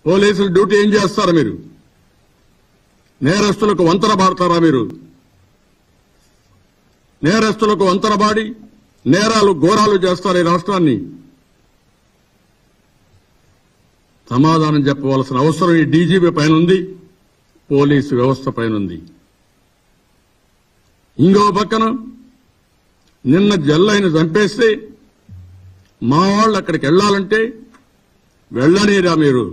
పోలీసులు డ్యూటీ ఏం చేస్తారా మీరు? నేరస్తులకు వంతన బాడతారా మీరు? నేరస్తులకు వంతన బాడి నేరాలు ఘోరాలు చేస్తారు ఈ రాష్ట్రాన్ని. సమాధానం చెప్పవలసిన అవసరం ఈ డీజీపీ పైన ఉంది, పోలీసు వ్యవస్థ పైన ఉంది. ఇంకో పక్కన నిన్న జల్లైన చంపేస్తే మా వాళ్ళు అక్కడికి వెళ్లాలంటే వెళ్ళనీరా మీరు?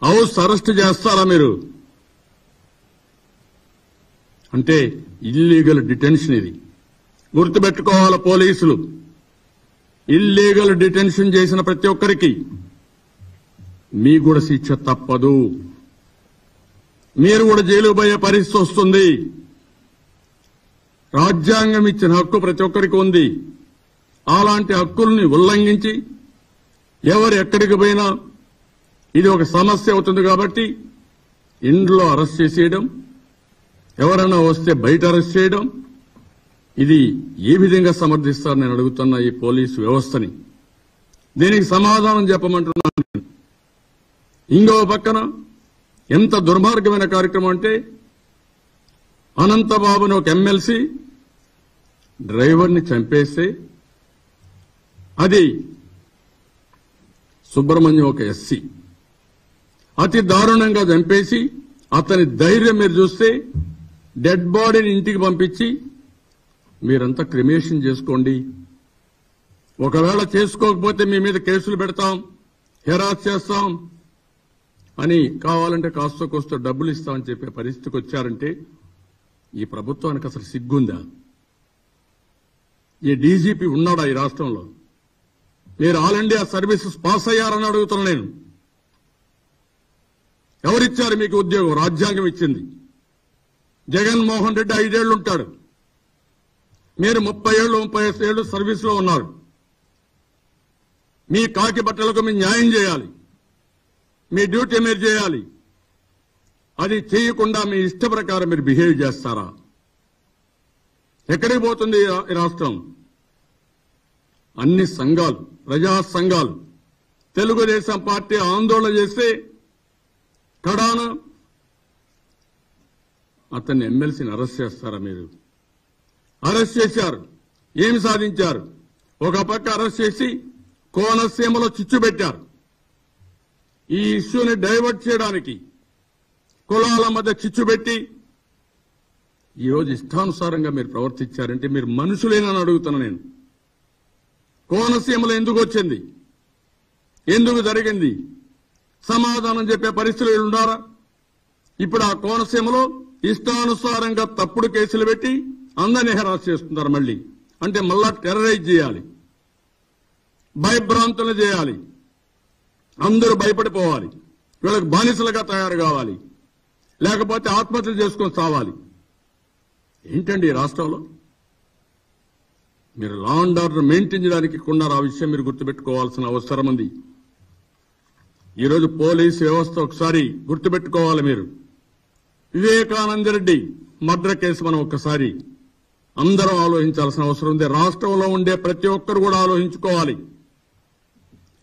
హౌస్ అరెస్ట్ చేస్తారా మీరు? అంటే ఇల్లీగల్ డిటెన్షన్. ఇది గుర్తుపెట్టుకోవాలి పోలీసులు. ఇల్లీగల్ డిటెన్షన్ చేసిన ప్రతి ఒక్కరికి మీకు కూడా శిక్ష తప్పదు. మీరు కూడా జైలు పోయే పరిస్థితి వస్తుంది. రాజ్యాంగం ఇచ్చిన హక్కు ప్రతి ఒక్కరికి ఉంది. అలాంటి హక్కుల్ని ఉల్లంఘించి ఎవరు ఎక్కడికి పోయినా ఇది ఒక సమస్య అవుతుంది. కాబట్టి ఇంట్లో అరెస్ట్ చేసేయడం, ఎవరైనా వస్తే బయట అరెస్ట్ చేయడం, ఇది ఏ విధంగా సమర్థిస్తారు నేను అడుగుతున్నా ఈ పోలీసు వ్యవస్థని. దీనికి సమాధానం చెప్పమంటున్నాను. ఇంకో పక్కన ఎంత దుర్మార్గమైన కార్యక్రమం అంటే అనంతబాబుని ఒక ఎమ్మెల్సీ డ్రైవర్ని చంపేస్తే అది సుబ్రహ్మణ్యం ఒక ఎస్సీ అతి దారుణంగా చంపేసి అతని ధైర్యం మీరు చూస్తే డెడ్ బాడీని ఇంటికి పంపించి మీరంతా క్రిమేషన్ చేసుకోండి, ఒకవేళ చేసుకోకపోతే మీ మీద కేసులు పెడతాం, హెరాస్ చేస్తాం అని కావాలంటే కాస్త కోస్త డబ్బులు ఇస్తామని చెప్పే పరిస్థితికి వచ్చారంటే ఈ ప్రభుత్వానికి అసలు సిగ్గుందా? ఈ డీజీపీ ఉన్నాడా ఈ రాష్ట్రంలో? మీరు ఆల్ ఇండియా సర్వీసెస్ పాస్ అయ్యారని అడుగుతున్నా నేను. ఎవరిచ్చారు మీకు ఉద్యోగం? రాజ్యాంగం ఇచ్చింది. జగన్మోహన్ రెడ్డి 5 ఏళ్లు ఉంటాడు, మీరు 30 ఏళ్లు 35 ఏళ్లు సర్వీస్లో ఉన్నారు. మీ కాకి బట్టలకు మీరు న్యాయం చేయాలి, మీ డ్యూటీ మీరు చేయాలి. అది చేయకుండా మీ ఇష్ట ప్రకారం మీరు బిహేవ్ చేస్తారా? ఎక్కడికి పోతుంది ఈ రాష్ట్రం? అన్ని సంఘాలు, ప్రజా సంఘాలు తెలుగుదేశం పార్టీ ఆందోళన చేస్తే కడాన అతన్ని ఎమ్మెల్సీని అరెస్ట్ చేస్తారా మీరు? అరెస్ట్ చేశారు, ఏమి సాధించారు? ఒక పక్క అరెస్ట్ చేసి కోనసీమలో చిచ్చు పెట్టారు. ఈ ఇష్యూని డైవర్ట్ చేయడానికి కులాల మధ్య చిచ్చు పెట్టి ఈరోజు ఇష్టానుసారంగా మీరు ప్రవర్తించారంటే మీరు మనుషులేనని అడుగుతున్నా నేను. కోనసీమలో ఎందుకు వచ్చింది? ఎందుకు జరిగింది? సమాధానం చెప్పే పరిస్థితులు ఉన్నారా? ఇప్పుడు ఆ కోనసీమలో ఇష్టానుసారంగా తప్పుడు కేసులు పెట్టి అందరినీ హెరాస్ చేస్తున్నారు. మళ్ళీ అంటే మళ్ళా టెర్రరైజ్ చేయాలి, భయభ్రాంతులు చేయాలి, అందరూ భయపడిపోవాలి, వీళ్ళకి బానిసలుగా తయారు కావాలి, లేకపోతే ఆత్మహత్యలు చేసుకొని చావాలి. ఏంటండి ఈ రాష్ట్రంలో? మీరు లా అండ్ ఆర్డర్ మెయింటైన్ చేయడానికి ఉన్నారు. ఆ విషయం మీరు గుర్తుపెట్టుకోవాల్సిన అవసరం ఉంది. ఈరోజు పోలీసు వ్యవస్థ ఒకసారి గుర్తుపెట్టుకోవాలి మీరు. వివేకానంద రెడ్డి మర్డర్ కేసు మనం ఒక్కసారి అందరం ఆలోచించాల్సిన అవసరం ఉంది. రాష్ట్రంలో ఉండే ప్రతి ఒక్కరు కూడా ఆలోచించుకోవాలి.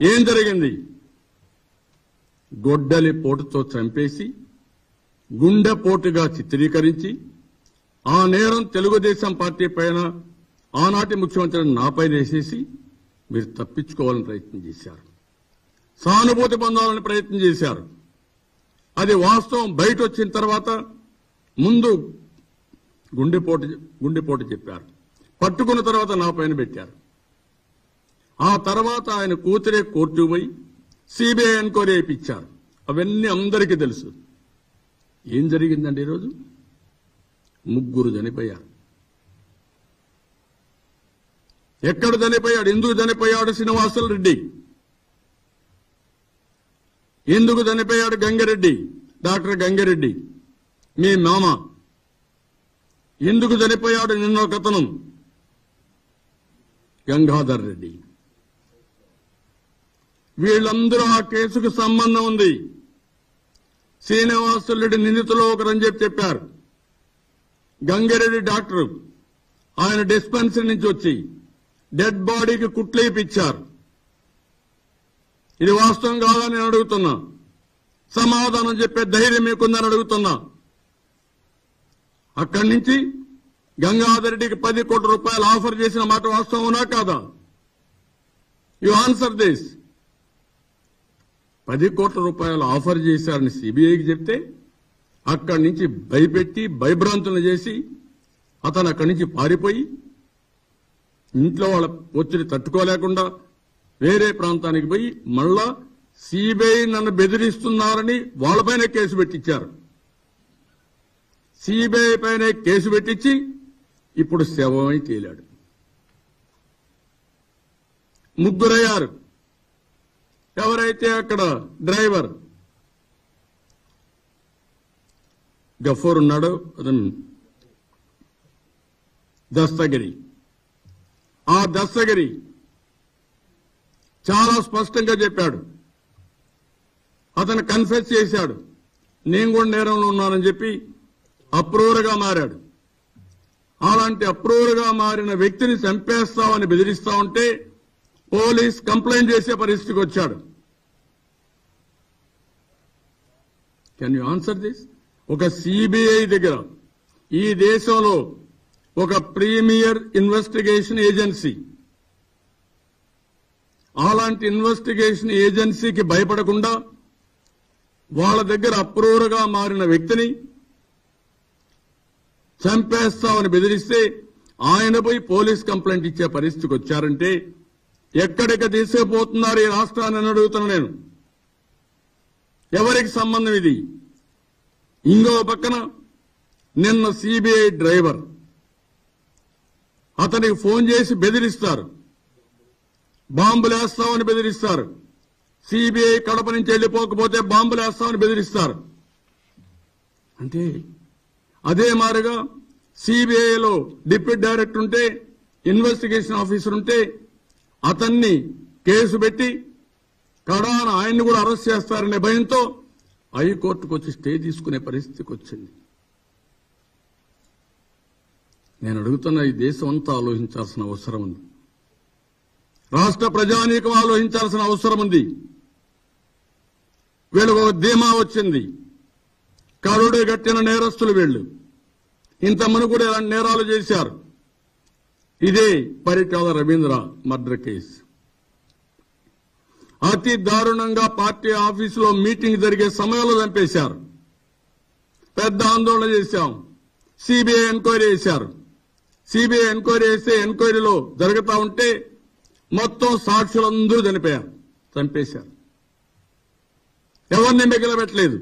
ఏం జరిగింది? గొడ్డలి పోటుతో చంపేసి గుండెపోటుగా చిత్రీకరించి ఆ నేరం తెలుగుదేశం పార్టీ పైన ఆనాటి ముఖ్యమంత్రిని నాపైన వేసేసి మీరు తప్పించుకోవాలని ప్రయత్నం చేశారు, సానుభూతి పొందాలని ప్రయత్నం చేశారు. అది వాస్తవం బయట వచ్చిన తర్వాత ముందు గుండెపోటు చెప్పారు, పట్టుకున్న తర్వాత నా పైన పెట్టారు. ఆ తర్వాత ఆయన కూతురే కోర్టుకు పోయి సిబిఐ ఎంక్వైరీ చేయించారు. అవన్నీ అందరికీ తెలుసు. ఏం జరిగిందండి ఈరోజు? 3 చనిపోయారు. ఎక్కడ చనిపోయాడు? ఎందుకు చనిపోయాడు? శ్రీనివాసులు రెడ్డి. ఎందుకు చనిపోయాడు? గంగిరెడ్డి, డాక్టర్ గంగిరెడ్డి మీ మామ. ఎందుకు చనిపోయాడు? నిన్న ఒక అతను గంగాధర్ రెడ్డి. వీళ్ళందరూ ఆ కేసుకు సంబంధం ఉంది. శ్రీనివాసులు రెడ్డి నిందితులు ఒకరని చెప్పారు. గంగిరెడ్డి డాక్టర్ ఆయన డిస్పెన్సరీ నుంచి వచ్చి డెడ్ బాడీకి కుట్లేపిచ్చారు. ఇది వాస్తవం కాదని నేను అడుగుతున్నా. సమాధానం చెప్పే ధైర్యం మీకుందని అడుగుతున్నా. అక్కడి నుంచి గంగాధర్ రెడ్డికి 10 కోట్ల రూపాయలు ఆఫర్ చేసిన మాట వాస్తవమా కాదా? You answer this. 10 కోట్ల రూపాయలు ఆఫర్ చేశారని సిబిఐకి చెప్తే అక్కడి నుంచి భయపెట్టి భయభ్రాంతులను చేసి అతను అక్కడి నుంచి పారిపోయి ఇంట్లో వాళ్ళ ఒత్తిడి తట్టుకోలేకుండా వేరే ప్రాంతానికి పోయి మళ్ళా సిబిఐ నన్ను బెదిరిస్తున్నారని వాళ్ళపైన కేసు పెట్టించారు. సిబిఐ పైన కేసు పెట్టించి ఇప్పుడు శవమై తేలాడు. ముగ్గురయ్యారు. ఎవరైతే అక్కడ డ్రైవర్ గఫూర్ ఉన్నాడో అతను దస్తగిరి. ఆ దస్తగిరి చాలా స్పష్టంగా చెప్పాడు. అతను కన్ఫెస్ చేశాడు, నేను కూడా నేరంలో ఉన్నానని చెప్పి అప్రూవర్గా మారాడు. అలాంటి అప్రూవర్గా మారిన వ్యక్తిని చంపేస్తామని బెదిరిస్తా ఉంటే పోలీస్ కంప్లైంట్ చేసే పరిస్థితికి వచ్చాడు. Can you answer this? ఒక సిబిఐ దగ్గర ఈ దేశంలో ఒక ప్రీమియర్ ఇన్వెస్టిగేషన్ ఏజెన్సీ, అలాంటి ఇన్వెస్టిగేషన్ ఏజెన్సీకి భయపడకుండా వాళ్ళ దగ్గర అప్రూవర్గా మారిన వ్యక్తిని చంపేస్తామని బెదిరిస్తే ఆయన పోయి పోలీస్ కంప్లైంట్ ఇచ్చే పరిస్థితికి వచ్చారంటే ఎక్కడికి తీసుకుపోతున్నారు ఈ రాష్ట్రాన్ని అడుగుతున్నా నేను. ఎవరికి సంబంధం ఇది? ఇంకో పక్కన నిన్న సిబిఐ డ్రైవర్ అతనికి ఫోన్ చేసి బెదిరిస్తారు, బాంబులేస్తామని బెదిరిస్తారు. సిబిఐ కడప నుంచి వెళ్లిపోకపోతే బాంబులేస్తామని బెదిరిస్తారు. అంటే అదే మాదిరిగా సిబిఐలో డిప్యూటీ డైరెక్టర్ ఉంటే, ఇన్వెస్టిగేషన్ ఆఫీసర్ ఉంటే అతన్ని కేసు పెట్టి కడాన ఆయన్ని కూడా అరెస్ట్ చేస్తారనే భయంతో హైకోర్టుకు వచ్చి స్టే తీసుకునే పరిస్థితికి వచ్చింది. నేను అడుగుతున్న ఈ దేశం అంతా ఆలోచించాల్సిన అవసరం ఉంది. రాష్ట్ర ప్రజానీకం ఆలోచించాల్సిన అవసరం ఉంది. వీళ్ళకు ఒక ధీమా వచ్చింది, కరుడు గట్టిన నేరస్తులు వీళ్ళు. ఇంతమంది కూడా ఇలాంటి నేరాలు చేశారు. ఇదే పరిటాల రవీంద్ర మర్డర్ కేసు. అతి దారుణంగా పార్టీ ఆఫీసులో మీటింగ్ జరిగే సమయంలో చంపేశారు. పెద్ద ఆందోళన చేశాం. సిబిఐ ఎంక్వైరీ చేశారు. సిబిఐ ఎంక్వైరీ చేస్తే ఎంక్వైరీలో జరుగుతా ఉంటే మొత్తం సాక్షులందరూ చంపేశారు. ఎవరిని మిగిలబెట్టలేదు.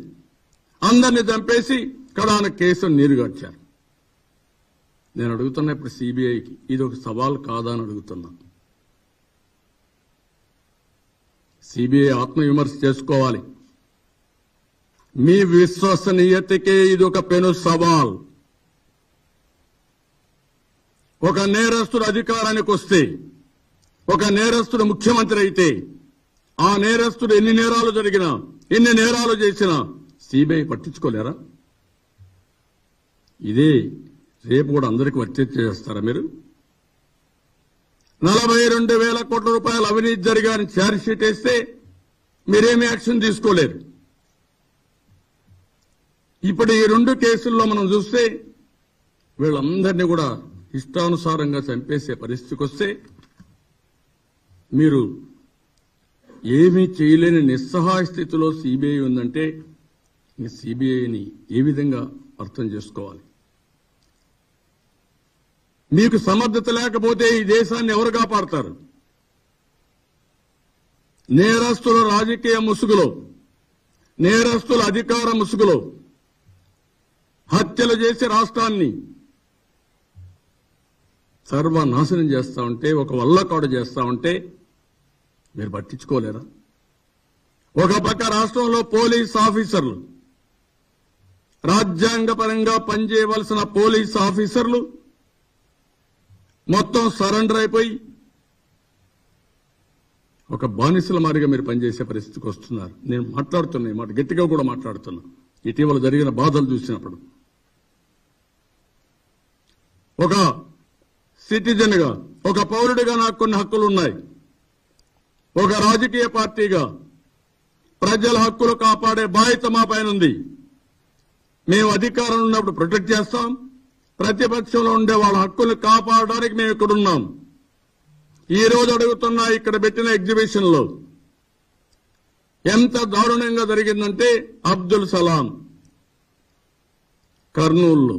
అందరినీ చంపేసి కడాన కేసును నీరుగార్చారు. నేను అడుగుతున్నా ఇప్పుడు సిబిఐకి ఇది ఒక సవాల్ కాదా అని అడుగుతున్నా. సిబిఐ ఆత్మవిమర్శ చేసుకోవాలి. మీ విశ్వసనీయతకే ఇది ఒక పెను సవాల్. ఒక నేరస్తుడు అధికారానికి వస్తే, ఒక నేరస్తుడు ముఖ్యమంత్రి అయితే, ఆ నేరస్తుడు ఎన్ని నేరాలు జరిగినా, ఎన్ని నేరాలు చేసినా సిబిఐ పట్టించుకోలేరా? ఇదే రేపు కూడా అందరికీ వర్తించేస్తారా మీరు? 42,000 కోట్ల రూపాయలు అవినీతి జరిగాని ఛార్జ్ షీట్ వేస్తే మీరేమీ యాక్షన్ తీసుకోలేరు. ఇప్పుడు ఈ 2 కేసుల్లో మనం చూస్తే వీళ్ళందరినీ కూడా ఇష్టానుసారంగా చంపేసే పరిస్థితికి వస్తే మీరు ఏమీ చేయలేని నిస్సహాయ స్థితిలో సిబిఐ ఉందంటే సిబిఐని ఏ విధంగా అర్థం చేసుకోవాలి? మీకు సమర్థత లేకపోతే ఈ దేశాన్ని ఎవరు కాపాడతారు? నేరస్తుల రాజకీయ ముసుగులో, నేరస్తుల అధికార ముసుగులో హత్యలు చేసి రాష్ట్రాన్ని సర్వనాశనం చేస్తా ఉంటే, ఒక వల్లకాడు చేస్తా ఉంటే మీరు పట్టించుకోలేరా? ఒక పక్క రాష్ట్రంలో పోలీస్ ఆఫీసర్లు, రాజ్యాంగపరంగా పనిచేయవలసిన పోలీస్ ఆఫీసర్లు మొత్తం సరెండర్ అయిపోయి ఒక బానిసల మాదిరిగా మీరు పనిచేసే పరిస్థితికి వస్తున్నారు. నేను మాట్లాడుతున్నా, మాట గట్టిగా కూడా మాట్లాడుతున్నా. ఇటీవల జరిగిన బాధలు చూసినప్పుడు ఒక సిటిజన్ గా, ఒక పౌరుడిగా నాకు కొన్ని హక్కులు ఉన్నాయి. ఒక రాజకీయ పార్టీగా ప్రజల హక్కులు కాపాడే బాధ్యత మా పైన ఉంది. మేము అధికారంలో ఉన్నప్పుడు ప్రొటెక్ట్ చేస్తాం, ప్రతిపక్షంలో ఉండే వాళ్ళ హక్కులు కాపాడడానికి మేము ఇక్కడున్నాం. ఈ రోజు అడుగుతున్నా, ఇక్కడ పెట్టిన ఎగ్జిబిషన్ లో ఎంత దారుణంగా జరిగిందంటే, అబ్దుల్ సలాం కర్నూలులో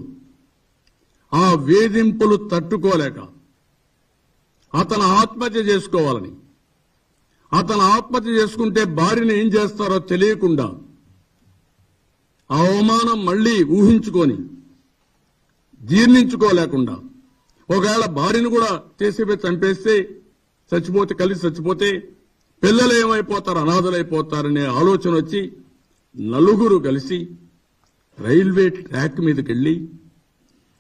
ఆ వేధింపులు తట్టుకోలేక అతను ఆత్మహత్య చేసుకోవాలని, అతను ఆత్మహత్య చేసుకుంటే భార్యను ఏం చేస్తారో తెలియకుండా ఆ అవమానం మళ్లీ ఊహించుకొని జీర్ణించుకోలేకుండా, ఒకవేళ భార్యను కూడా చేసి చంపేస్తే చచ్చిపోతే కలిసి చచ్చిపోతే పిల్లలు ఏమైపోతారు, అనాథలైపోతారనే ఆలోచన వచ్చి నలుగురు కలిసి రైల్వే ట్రాక్ మీదకి వెళ్లి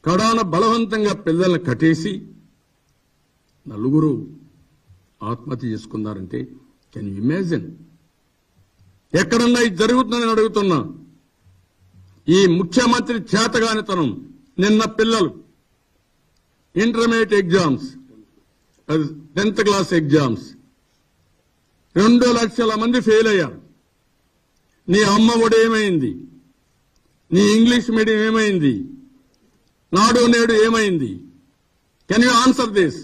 కడాన బలవంతంగా పిల్లల్ని కట్టేసి నలుగురు ఆత్మహత్య చేసుకున్నారంటే కెన్ యు ఇమాజిన్? ఎక్కడన్నా ఇది జరుగుతుందని అడుగుతున్నా. ఈ ముఖ్యమంత్రి చేతగానితనం. నిన్న పిల్లలు intermediate exams, 10th class exams 2 లక్షల మంది ఫెయిల్ అయ్యారు. నీ అమ్మ ఒడి ఏమైంది? నీ ఇంగ్లీష్ మీడియం ఏమైంది? నాడు నేడు ఏమైంది? Can you answer this?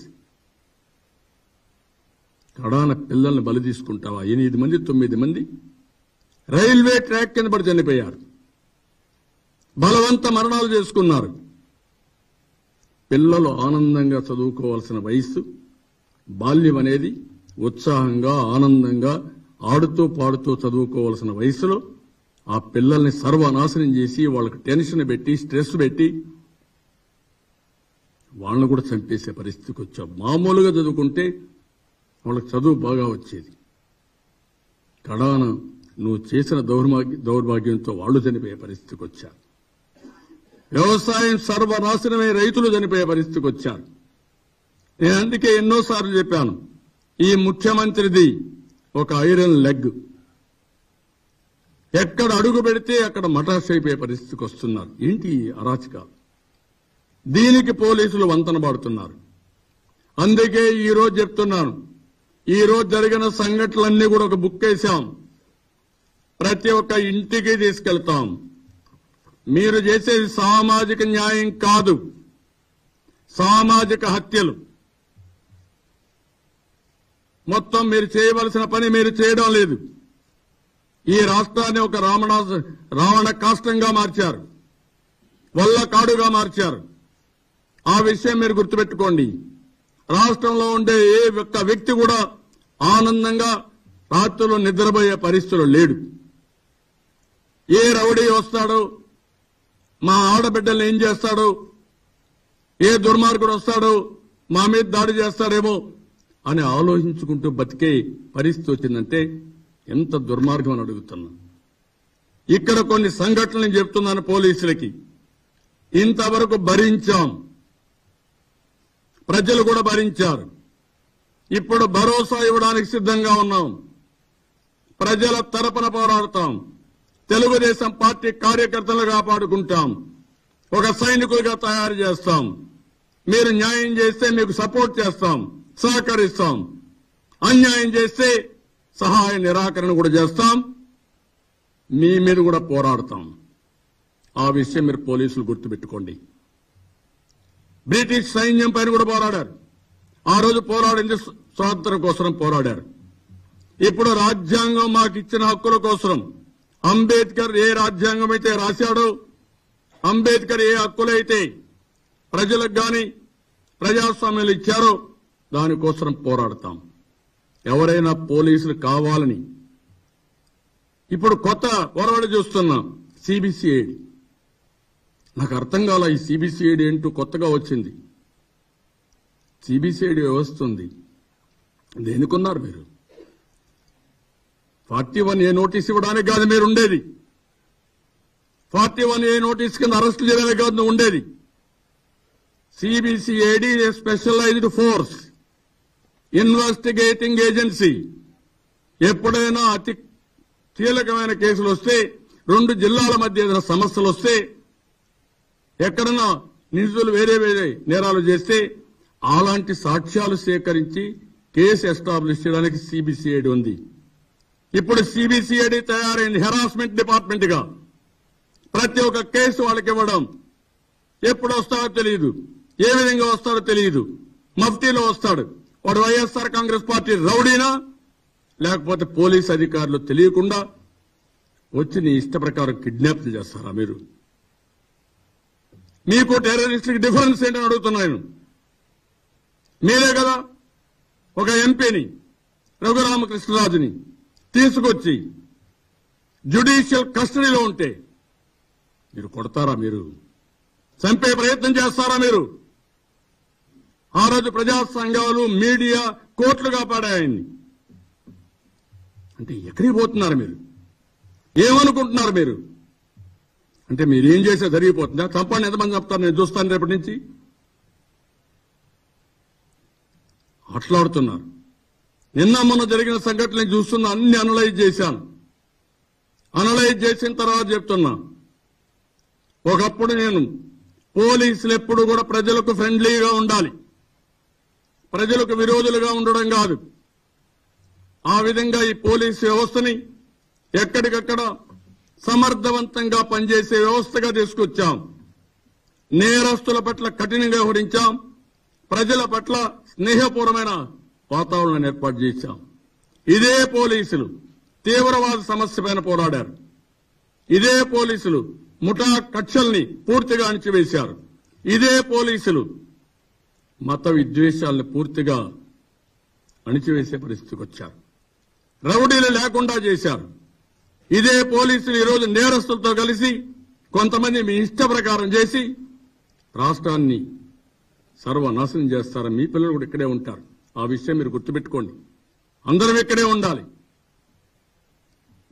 కడాన పిల్లల్ని బలి తీసుకుంటావా? 8 మంది 9 మంది రైల్వే ట్రాక్ కింద పడి చనిపోయారు. బలవంత మరణాలు చేసుకున్నారు. పిల్లలు ఆనందంగా చదువుకోవాల్సిన వయస్సు, బాల్యం అనేది ఉత్సాహంగా ఆనందంగా ఆడుతూ పాడుతూ చదువుకోవాల్సిన వయసులో ఆ పిల్లల్ని సర్వనాశనం చేసి వాళ్ళకి టెన్షన్ పెట్టి స్ట్రెస్ పెట్టి వాళ్ళను కూడా చంపేసే పరిస్థితికి వచ్చావు. మామూలుగా చదువుకుంటే వాళ్ళకి చదువు బాగా వచ్చేది. కడాన నువ్వు చేసిన దౌర్భాగ్యంతో వాళ్ళు చనిపోయే పరిస్థితికి వచ్చారు. వ్యవసాయం సర్వనాశనమై రైతులు చనిపోయే పరిస్థితికి వచ్చారు. నేను అందుకే ఎన్నోసార్లు చెప్పాను, ఈ ముఖ్యమంత్రిది ఒక ఐరన్ లెగ్. ఎక్కడ అడుగు పెడితే అక్కడ మటాష్ అయిపోయే పరిస్థితికి వస్తున్నారు. ఏంటి అరాచకాలు? దీనికి పోలీసులు వంతన పాడుతున్నారు. అందుకే ఈ రోజు చెప్తున్నాను, ఈ రోజు జరిగిన సంఘటనలన్నీ కూడా ఒక బుక్ వేశాం. ప్రతి ఒక్క ఇంటికి తీసుకెళ్తాం. మీరు చేసేది సామాజిక న్యాయం కాదు, సామాజిక హత్యలు. మొత్తం మీరు చేయవలసిన పని మీరు చేయడం లేదు. ఈ రాష్ట్రాన్ని ఒక రావణ కాష్టంగా మార్చారు, వల్ల కాడుగా మార్చారు. ఆ విషయం మీరు గుర్తుపెట్టుకోండి. రాష్ట్రంలో ఉండే ఏ ఒక్క వ్యక్తి కూడా ఆనందంగా రాత్రులు నిద్రపోయే పరిస్థితులు లేడు. ఏ రౌడీ వస్తాడో, మా ఆడబిడ్డల్ని ఏం చేస్తాడో, ఏ దుర్మార్గుడు వస్తాడో, మా మీద దాడి చేస్తాడేమో అని ఆలోచించుకుంటూ బతికే పరిస్థితి వచ్చిందంటే ఎంత దుర్మార్గం అని అడుగుతున్నా. ఇక్కడ కొన్ని సంఘటనలు నేను చెప్తున్నాను పోలీసులకి. ఇంతవరకు భరించాం, ప్రజలు కూడా భరించారు. ఇప్పుడు భరోసా ఇవ్వడానికి సిద్ధంగా ఉన్నాం. ప్రజల తరపున పోరాడతాం. తెలుగుదేశం పార్టీ కార్యకర్తలు కాపాడుకుంటాం. ఒక సైనికులుగా తయారు చేస్తాం. మీరు న్యాయం చేస్తే మీకు సపోర్ట్ చేస్తాం, సహకరిస్తాం. అన్యాయం చేస్తే సహాయ నిరాకరణ కూడా చేస్తాం. మీ మీద కూడా పోరాడతాం. ఆ విషయం మీరు పోలీసులు గుర్తుపెట్టుకోండి. బ్రిటిష్ సైన్యం పైన కూడా పోరాడారు. ఆ రోజు పోరాడింది స్వాతంత్ర్యం కోసం పోరాడారు. ఇప్పుడు రాజ్యాంగం మాకు ఇచ్చిన హక్కుల కోసం అంబేద్కర్ ఏ రాజ్యాంగం అయితే రాశాడో, అంబేద్కర్ ఏ హక్కులైతే ప్రజలకు గాని ప్రజాస్వామ్యాలు ఇచ్చారో దానికోసం పోరాడతాం. ఎవరైనా పోలీసులు కావాలని ఇప్పుడు కొత్త పోరాడు చూస్తున్నాం. సిబిసిఐడి నాకు అర్థం కాల. ఈ సిబిసిఐడి ఏంటో కొత్తగా వచ్చింది. సిబిసిఐడి వ్యవస్థ ఉంది. దేనికున్నారు మీరు? 41A నోటీస్ ఇవ్వడానికి కాదు మీరు ఉండేది. 41A నోటీస్ కింద అరెస్ట్ చేయడానికి కాదు నువ్వు ఉండేది. CBCID specialized force, investigating agency. ఎప్పుడైనా అతి కీలకమైన కేసులు వస్తే, 2 జిల్లాల మధ్య ఏదైనా సమస్యలు వస్తే, ఎక్కడన్నా నిందితులు వేరే వేరే నేరాలు చేస్తే అలాంటి సాక్ష్యాలు సేకరించి కేసు ఎస్టాబ్లిష్ చేయడానికి సిబిసిఐడి ఉంది. ఇప్పుడు సిబిసిఐడి తయారైంది హెరాస్మెంట్ డిపార్ట్మెంట్ గా. ప్రతి ఒక్క కేసు వాళ్ళకి ఇవ్వడం. ఎప్పుడు వస్తాడో తెలియదు, ఏ విధంగా వస్తాడో తెలియదు. మఫ్టీలో వస్తాడు. వాడు వైఎస్ఆర్ కాంగ్రెస్ పార్టీ రౌడీనా లేకపోతే పోలీస్ అధికారులు తెలియకుండా వచ్చి నీ ఇష్ట ప్రకారం కిడ్నాప్ చేస్తారా మీరు? మీకు టెర్రరిస్టులకు డిఫరెన్స్ ఏంటని అడుగుతున్నాను. మీరే కదా ఒక ఎంపీని రఘురామకృష్ణరాజుని తీసుకొచ్చి జ్యుడిషియల్ కస్టడీలో ఉంటే మీరు కొడతారా? మీరు చంపే ప్రయత్నం చేస్తారా? మీరు ఆ రోజు ప్రజా సంఘాలు, మీడియా కోర్టులు కాపాడాయని. అంటే ఎక్కడికి పోతున్నారు మీరు? ఏమనుకుంటున్నారు మీరు? అంటే మీరేం చేస్తే జరిగిపోతుందా? చంపండి, ఎంతమంది చెప్తారు, నేను చూస్తాను రేపటి నుంచి. అట్లాడుతున్నారు. నిన్న మొన్న జరిగిన సంఘటనలు చూస్తున్నా, అన్ని అనలైజ్ చేశాను. అనలైజ్ చేసిన తర్వాత చెప్తున్నా, ఒకప్పుడు నేను పోలీసులు ఎప్పుడు కూడా ప్రజలకు ఫ్రెండ్లీగా ఉండాలి, ప్రజలకు విరోధులుగా ఉండడం కాదు. ఆ విధంగా ఈ పోలీసు వ్యవస్థని ఎక్కడికక్కడ సమర్థవంతంగా పనిచేసే వ్యవస్థగా తీసుకొచ్చాం. నేరస్తుల పట్ల కఠినంగా వ్యవహరించాం. ప్రజల పట్ల స్నేహపూర్వమైన వాతావరణాన్ని ఏర్పాటు చేశాం. ఇదే పోలీసులు తీవ్రవాద సమస్య పైన పోరాడారు. ఇదే పోలీసులు ముఠా కక్షల్ని పూర్తిగా అణిచివేశారు. ఇదే పోలీసులు మత విద్వేషాలను పూర్తిగా అణిచివేసే పరిస్థితికి వచ్చారు. రౌడీలు లేకుండా చేశారు. ఇదే పోలీసులు ఈరోజు నేరస్తులతో కలిసి కొంతమంది మీ ఇష్ట ప్రకారం చేసి రాష్ట్రాన్ని సర్వనాశనం చేస్తారు. మీ పిల్లలు కూడా ఇక్కడే ఉంటారు. ఆ విషయం మీరు గుర్తుపెట్టుకోండి. అందరం ఇక్కడే ఉండాలి.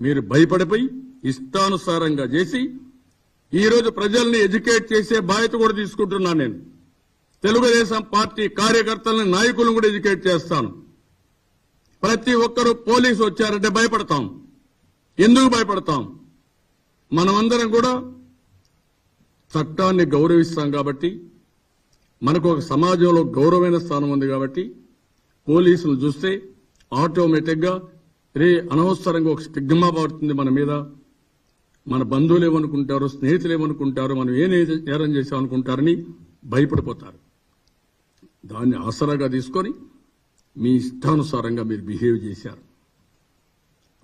మీరు భయపడిపోయి ఇష్టానుసారంగా చేసి ఈరోజు ప్రజల్ని ఎడ్యుకేట్ చేసే బాధ్యత కూడా తీసుకుంటున్నాను. నేను తెలుగుదేశం పార్టీ కార్యకర్తలని, నాయకులను కూడా ఎడ్యుకేట్ చేస్తాను. ప్రతి ఒక్కరూ పోలీసు వచ్చారంటే భయపడతాం. ఎందుకు భయపడతాం? మనమందరం కూడా చట్టాన్ని గౌరవిస్తాం కాబట్టి, మనకు ఒక సమాజంలో గౌరవమైన స్థానం ఉంది కాబట్టి పోలీసులు చూస్తే ఆటోమేటిక్ గా అనవసరంగా ఒక స్టిగ్మా పడుతుంది మన మీద. మన బంధువులు ఏమనుకుంటారు, స్నేహితులు ఏమనుకుంటారు, మనం ఏ నేరం చేశామనుకుంటారని భయపడిపోతారు. దాన్ని ఆసరాగా తీసుకొని మీ ఇష్టానుసారంగా మీరు బిహేవ్ చేశారు.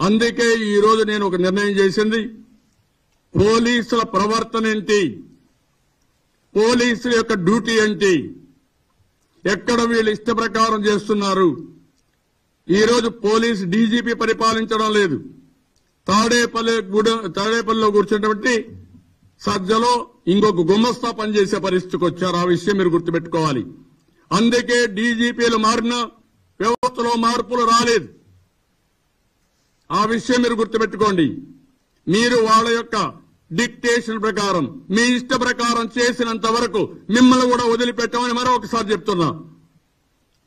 అందుకే ఈ రోజు నేను ఒక నిర్ణయం చేసింది, పోలీసుల ప్రవర్తన ఏంటి, పోలీసుల యొక్క డ్యూటీ ఏంటి, ఎక్కడ వీళ్ళు ఇష్ట ప్రకారం చేస్తున్నారు. ఈరోజు పోలీసు డీజీపీ పరిపాలించడం లేదు. తాడేపల్లిలో కూర్చున్నటువంటి సజ్జలో ఇంకొక గుమస్తా పనిచేసే పరిస్థితికి వచ్చారు. ఆ విషయం మీరు గుర్తుపెట్టుకోవాలి. అందుకే డీజీపీలు మారిన వ్యవస్థలో మార్పులు రాలేదు. ఆ విషయం మీరు గుర్తుపెట్టుకోండి. మీరు వాళ్ళ యొక్క డిక్టేషన్ ప్రకారం, మీ ఇష్ట ప్రకారం చేసినంత వరకు మిమ్మల్ని కూడా వదిలిపెట్టామని మరొకసారి చెప్తున్నా.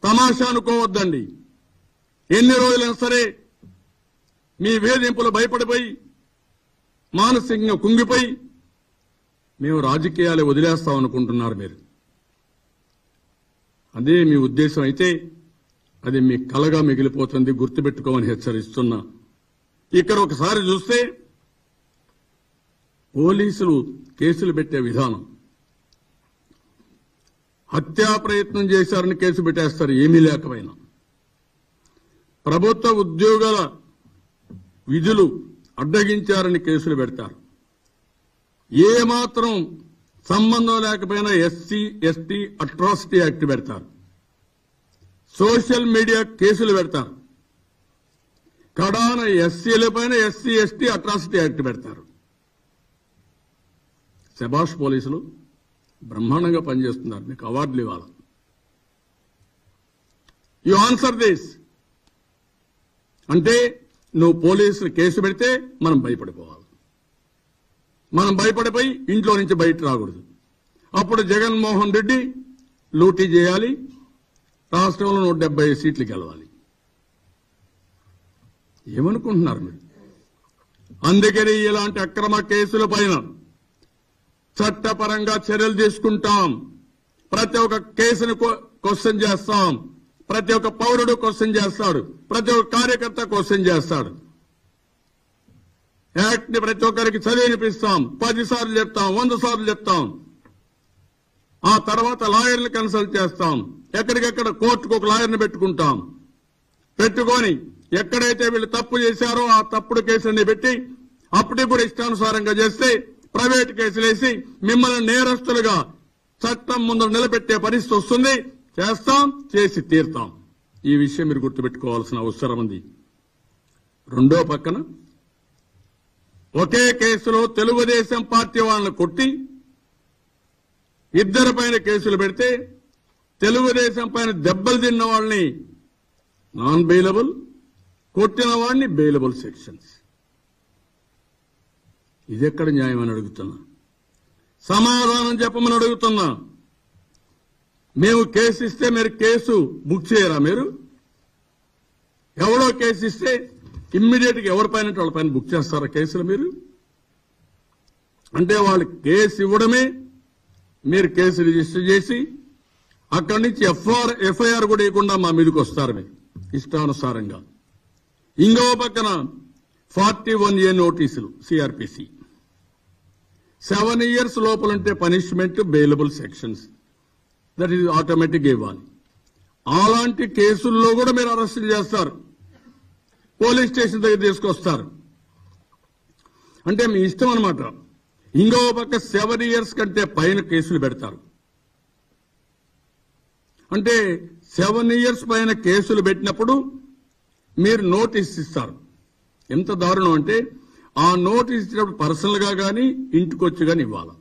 తమాషా అనుకోవద్దండి. ఎన్ని రోజులైనా సరే మీ వేధింపులు భయపడిపోయి మానసికంగా కుంగిపోయి మేము రాజకీయాలు వదిలేస్తామనుకుంటున్నారు మీరు. అదే మీ ఉద్దేశం అయితే అది మీ కలగా మిగిలిపోతుంది. గుర్తుపెట్టుకోమని హెచ్చరిస్తున్నా. ఇక్కడ ఒకసారి చూస్తే పోలీసులు కేసులు పెట్టే విధానం, హత్యా ప్రయత్నం చేశారని కేసు పెట్టేస్తారు ఏమీ లేకపోయినా. ప్రభుత్వ ఉద్యోగుల విధులు అడ్డగించారని కేసులు పెడతారు. ఏమాత్రం సంబంధం లేకపోయినా ఎస్సీ ఎస్టీ అట్రాసిటీ యాక్ట్ పెడతారు. సోషల్ మీడియా కేసులు పెడతారు. కడాన ఎస్సీల పైన ఎస్సీ ఎస్టీ అట్రాసిటీ యాక్ట్ పెడతారు. శభాష్, పోలీసులు బ్రహ్మాండంగా పనిచేస్తున్నారు. మీకు అవార్డులు ఇవ్వాలి. You answer this. అంటే నువ్వు పోలీసులు కేసు పెడితే మనం భయపడిపోవాలి. మనం భయపడిపోయి ఇంట్లో నుంచి బయట రాకూడదు. అప్పుడు జగన్మోహన్ రెడ్డి లూటీ చేయాలి, రాష్ట్రంలో 170 సీట్లు గెలవాలి. ఏమనుకుంటున్నారు మీరు? అందుకని ఇలాంటి అక్రమ కేసుల పైన చట్టపరంగా చర్యలు తీసుకుంటాం. ప్రతి ఒక్క కేసును క్వశ్చన్ చేస్తాం. ప్రతి ఒక్క పౌరుడు క్వశ్చన్ చేస్తాడు. ప్రతి ఒక్క కార్యకర్త క్వశ్చన్ చేస్తాడు. యాక్ట్ ని ప్రతి ఒక్కరికి చదివినిపిస్తాం, 10 సార్లు చెప్తాం, 100 సార్లు చెప్తాం. ఆ తర్వాత లాయర్ని కన్సల్ట్ చేస్తాం. ఎక్కడికెక్కడ కోర్టుకు ఒక లాయర్ని పెట్టుకుంటాం. పెట్టుకొని ఎక్కడైతే వీళ్ళు తప్పు చేశారో ఆ తప్పుడు కేసుని పెట్టి అప్పటికి కూడా ఇష్టానుసారంగా చేస్తే ప్రైవేట్ కేసులేసి మిమ్మల్ని నేరస్తులుగా చట్టం ముందు నిలబెట్టే పరిస్థితి వస్తుంది. చేస్తాం, చేసి తీరుతాం. ఈ విషయం మీరు గుర్తుపెట్టుకోవాల్సిన అవసరం ఉంది. రెండో పక్కన ఒకే కేసులో తెలుగుదేశం పార్టీ వాళ్ళని కొట్టి ఇద్దరి పైన కేసులు పెడితే తెలుగుదేశం పైన దెబ్బలు తిన్న వాళ్ళని నాన్ బెయిలబుల్, కొట్టిన వాడిని బెయిలబుల్ సెక్షన్స్. ఇదెక్కడ న్యాయం అని అడుగుతున్నా. సమాధానం చెప్పమని అడుగుతున్నా. మేము కేసు ఇస్తే మీరు కేసు బుక్ చేయరా? మీరు ఎవరో కేసు ఇస్తే ఇమ్మీడియట్ గా ఎవరిపైన వాళ్ళపైన బుక్ చేస్తారా కేసులు? మీరు అంటే వాళ్ళు కేసు ఇవ్వడమే మీరు కేసు రిజిస్టర్ చేసి అక్కడి నుంచి ఎఫ్ఐఆర్ కూడా ఇవ్వకుండా మా మీదకి వస్తారు మీరు ఇష్టానుసారంగా. ఇంకో పక్కన 41A నోటీసులు సిఆర్పిసి 7 years లోపలంటే punishment bailable sections, that is automatic ఇవ్వాలి. అలాంటి కేసుల్లో కూడా మీరు అరెస్టులు చేస్తారు, పోలీస్ స్టేషన్ దగ్గర తీసుకొస్తారు. అంటే మీ ఇష్టం అనమాట. ఇంకో పక్క 7 years కంటే పైన కేసులు పెడతారు. అంటే 7 years పైన కేసులు పెట్టినప్పుడు మీరు నోటీస్ ఇస్తారు. ఎంత దారుణం అంటే ఆ నోటీస్ ఇచ్చినప్పుడు పర్సనల్ గా కానీ ఇంటికి వచ్చి కానీ ఇవ్వాలి.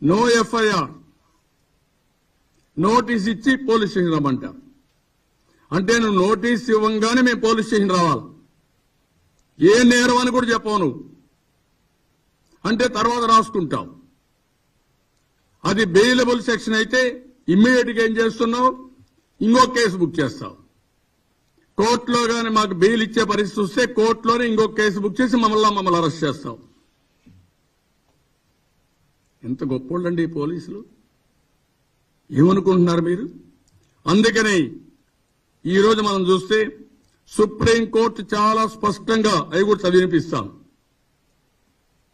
నో ఎఫ్ఐఆర్, నోటీస్ ఇచ్చి పోలీస్ స్టేషన్ రమ్మంటారు. అంటే నువ్వు నోటీస్ ఇవ్వంగానే మేము పోలీస్ స్టేషన్ రావాలి. ఏ నేరం అని కూడా చెప్పవు నువ్వు. అంటే తర్వాత రాసుకుంటావు. అది బెయిలబుల్ సెక్షన్ అయితే ఇమ్మీడియట్ గా ఏం చేస్తున్నావు? ఇంకో కేసు బుక్ చేస్తావు. కోర్టులో గాని మాకు బెయిల్ ఇచ్చే పరిస్థితి వస్తే కోర్టులోనే ఇంకో కేసు బుక్ చేసి మమ్మల్ని అరెస్ట్ చేస్తావు. ఎంత గొప్పోళ్ళండి ఈ పోలీసులు. ఏమనుకుంటున్నారు మీరు? అందుకని ఈ రోజు మనం చూస్తే సుప్రీంకోర్టు చాలా స్పష్టంగా అవి కూడా చదివినిపిస్తాం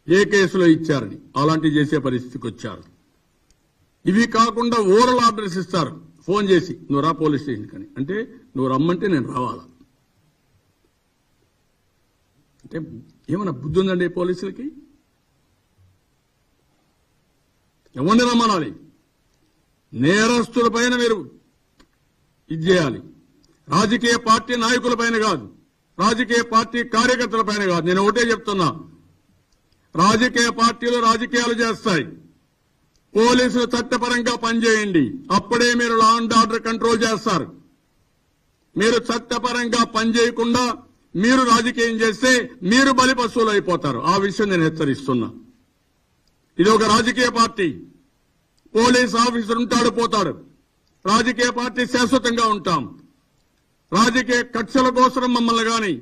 ఏ కేసులో ఇచ్చారని. అలాంటివి చేసే పరిస్థితికి వచ్చారు. ఇవి కాకుండా ఓరల్ ఆర్డర్స్ ఇస్తారు ఫోన్ చేసి, నువ్వు రా పోలీస్ స్టేషన్కి అని. అంటే నువ్వు రమ్మంటే నేను రావాలా? అంటే ఏమన్నా బుద్ధి ఉందండి పోలీసులకి? ఎవరిని రమ్మనాలి? నేరస్తుల పైన మీరు ఇది చేయాలి. రాజకీయ పార్టీ నాయకుల పైన కాదు, రాజకీయ పార్టీ కార్యకర్తల పైన కాదు. నేను ఒకటే చెప్తున్నా, రాజకీయ పార్టీలు రాజకీయాలు చేస్తాయి. పోలీసులు చట్టపరంగా పనిచేయండి. అప్పుడే మీరు లా అండ్ ఆర్డర్ కంట్రోల్ చేస్తారు. మీరు చట్టపరంగా పనిచేయకుండా మీరు రాజకీయం చేస్తే మీరు బలి పశువులు అయిపోతారు. ఆ విషయం నేను హెచ్చరిస్తున్నా. ఇది ఒక రాజకీయ పార్టీ. పోలీస్ ఆఫీసర్ ఉంటాడు, పోతాడు. రాజకీయ పార్టీ శాశ్వతంగా ఉంటాం. రాజకీయ కక్షల కోసం మమ్మల్ని గాని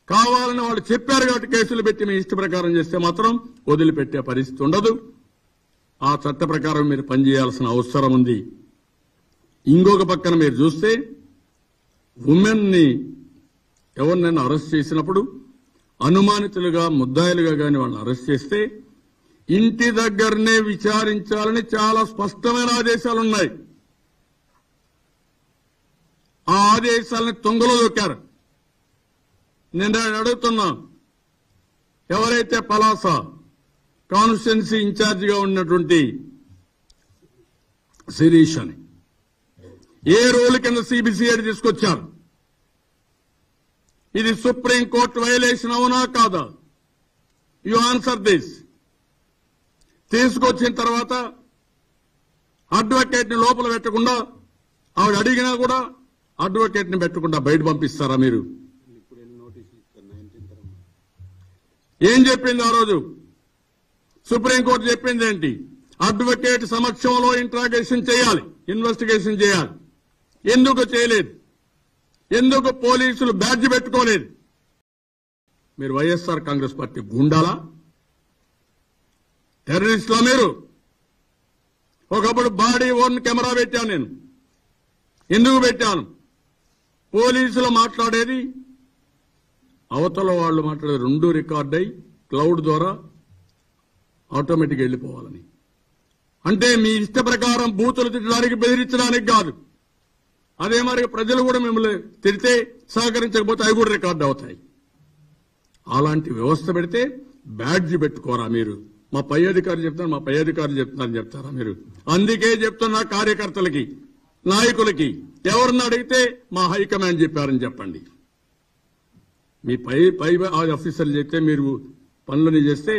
కావాలని వాళ్ళు చెప్పారు కాబట్టి కేసులు పెట్టి మీ ఇష్ట ప్రకారం చేస్తే మాత్రం వదిలిపెట్టే పరిస్థితి ఉండదు. ఆ చట్ట ప్రకారం మీరు పనిచేయాల్సిన అవసరం ఉంది. ఇంకొక పక్కన మీరు చూస్తే ఉమెన్ ని ఎవరినైనా అరెస్ట్ చేసినప్పుడు అనుమానితులుగా ముద్దాయిలుగా గాని వాళ్ళని అరెస్ట్ చేస్తే ఇంటి దగ్గరనే విచారించాలని చాలా స్పష్టమైన ఆదేశాలున్నాయి. ఆ ఆదేశాలని తుంగలో దొక్కారు. నేను అడుగుతున్నా, ఎవరైతే పలాస కాన్స్టిట్యున్సీ ఇన్ఛార్జిగా ఉన్నటువంటి శిరీష్ అని ఏ రూల్ కింద సిబిసిఐడి తీసుకొచ్చారు? ఇది సుప్రీంకోర్టు వైలేషన్ అవునా కాదా? You answer this. తీసుకొచ్చిన తర్వాత అడ్వకేట్ ని లోపల పెట్టకుండా, ఆవిడ అడిగినా కూడా అడ్వకేట్ ని పెట్టకుండా బయట పంపిస్తారా మీరు? ఏం చెప్పింది ఆ రోజు సుప్రీంకోర్టు? చెప్పింది ఏంటి? అడ్వకేట్ సమక్షంలో ఇంట్రాగేషన్ చేయాలి, ఇన్వెస్టిగేషన్ చేయాలి. ఎందుకు చేయలేదు? ఎందుకు పోలీసులు బ్యాడ్జ్ పెట్టుకోలేదు? మీరు వైఎస్ఆర్ కాంగ్రెస్ పార్టీ గుండాలా, టెర్రరిస్టులా మీరు? ఒకప్పుడు బాడీ ఓన్ కెమెరా పెట్టాను నేను. ఎందుకు పెట్టాను? పోలీసులు మాట్లాడేది అవతల వాళ్ళు మాట్లాడే రెండు రికార్డ్ అయి క్లౌడ్ ద్వారా ఆటోమేటిక్ వెళ్ళిపోవాలని. అంటే మీ ఇష్ట ప్రకారం బూతులు తిట్టడానికి బెదిరించడానికి కాదు. అదే మరి ప్రజలు కూడా మిమ్మల్ని తిడితే సహకరించకపోతే అవి కూడా రికార్డు అవుతాయి. అలాంటి వ్యవస్థ పెడితే బ్యాడ్జి పెట్టుకోరా మీరు? మా పై అధికారులు చెప్తారు, మా పై అధికారులు చెప్తున్నారని చెప్తారా మీరు? అందుకే చెప్తున్నా కార్యకర్తలకి, నాయకులకి, ఎవరిని అడిగితే మా హైకమాండ్ చెప్పారని చెప్పండి. మీ పై ఆఫీసర్లు చెప్తే మీరు పనులని చేస్తే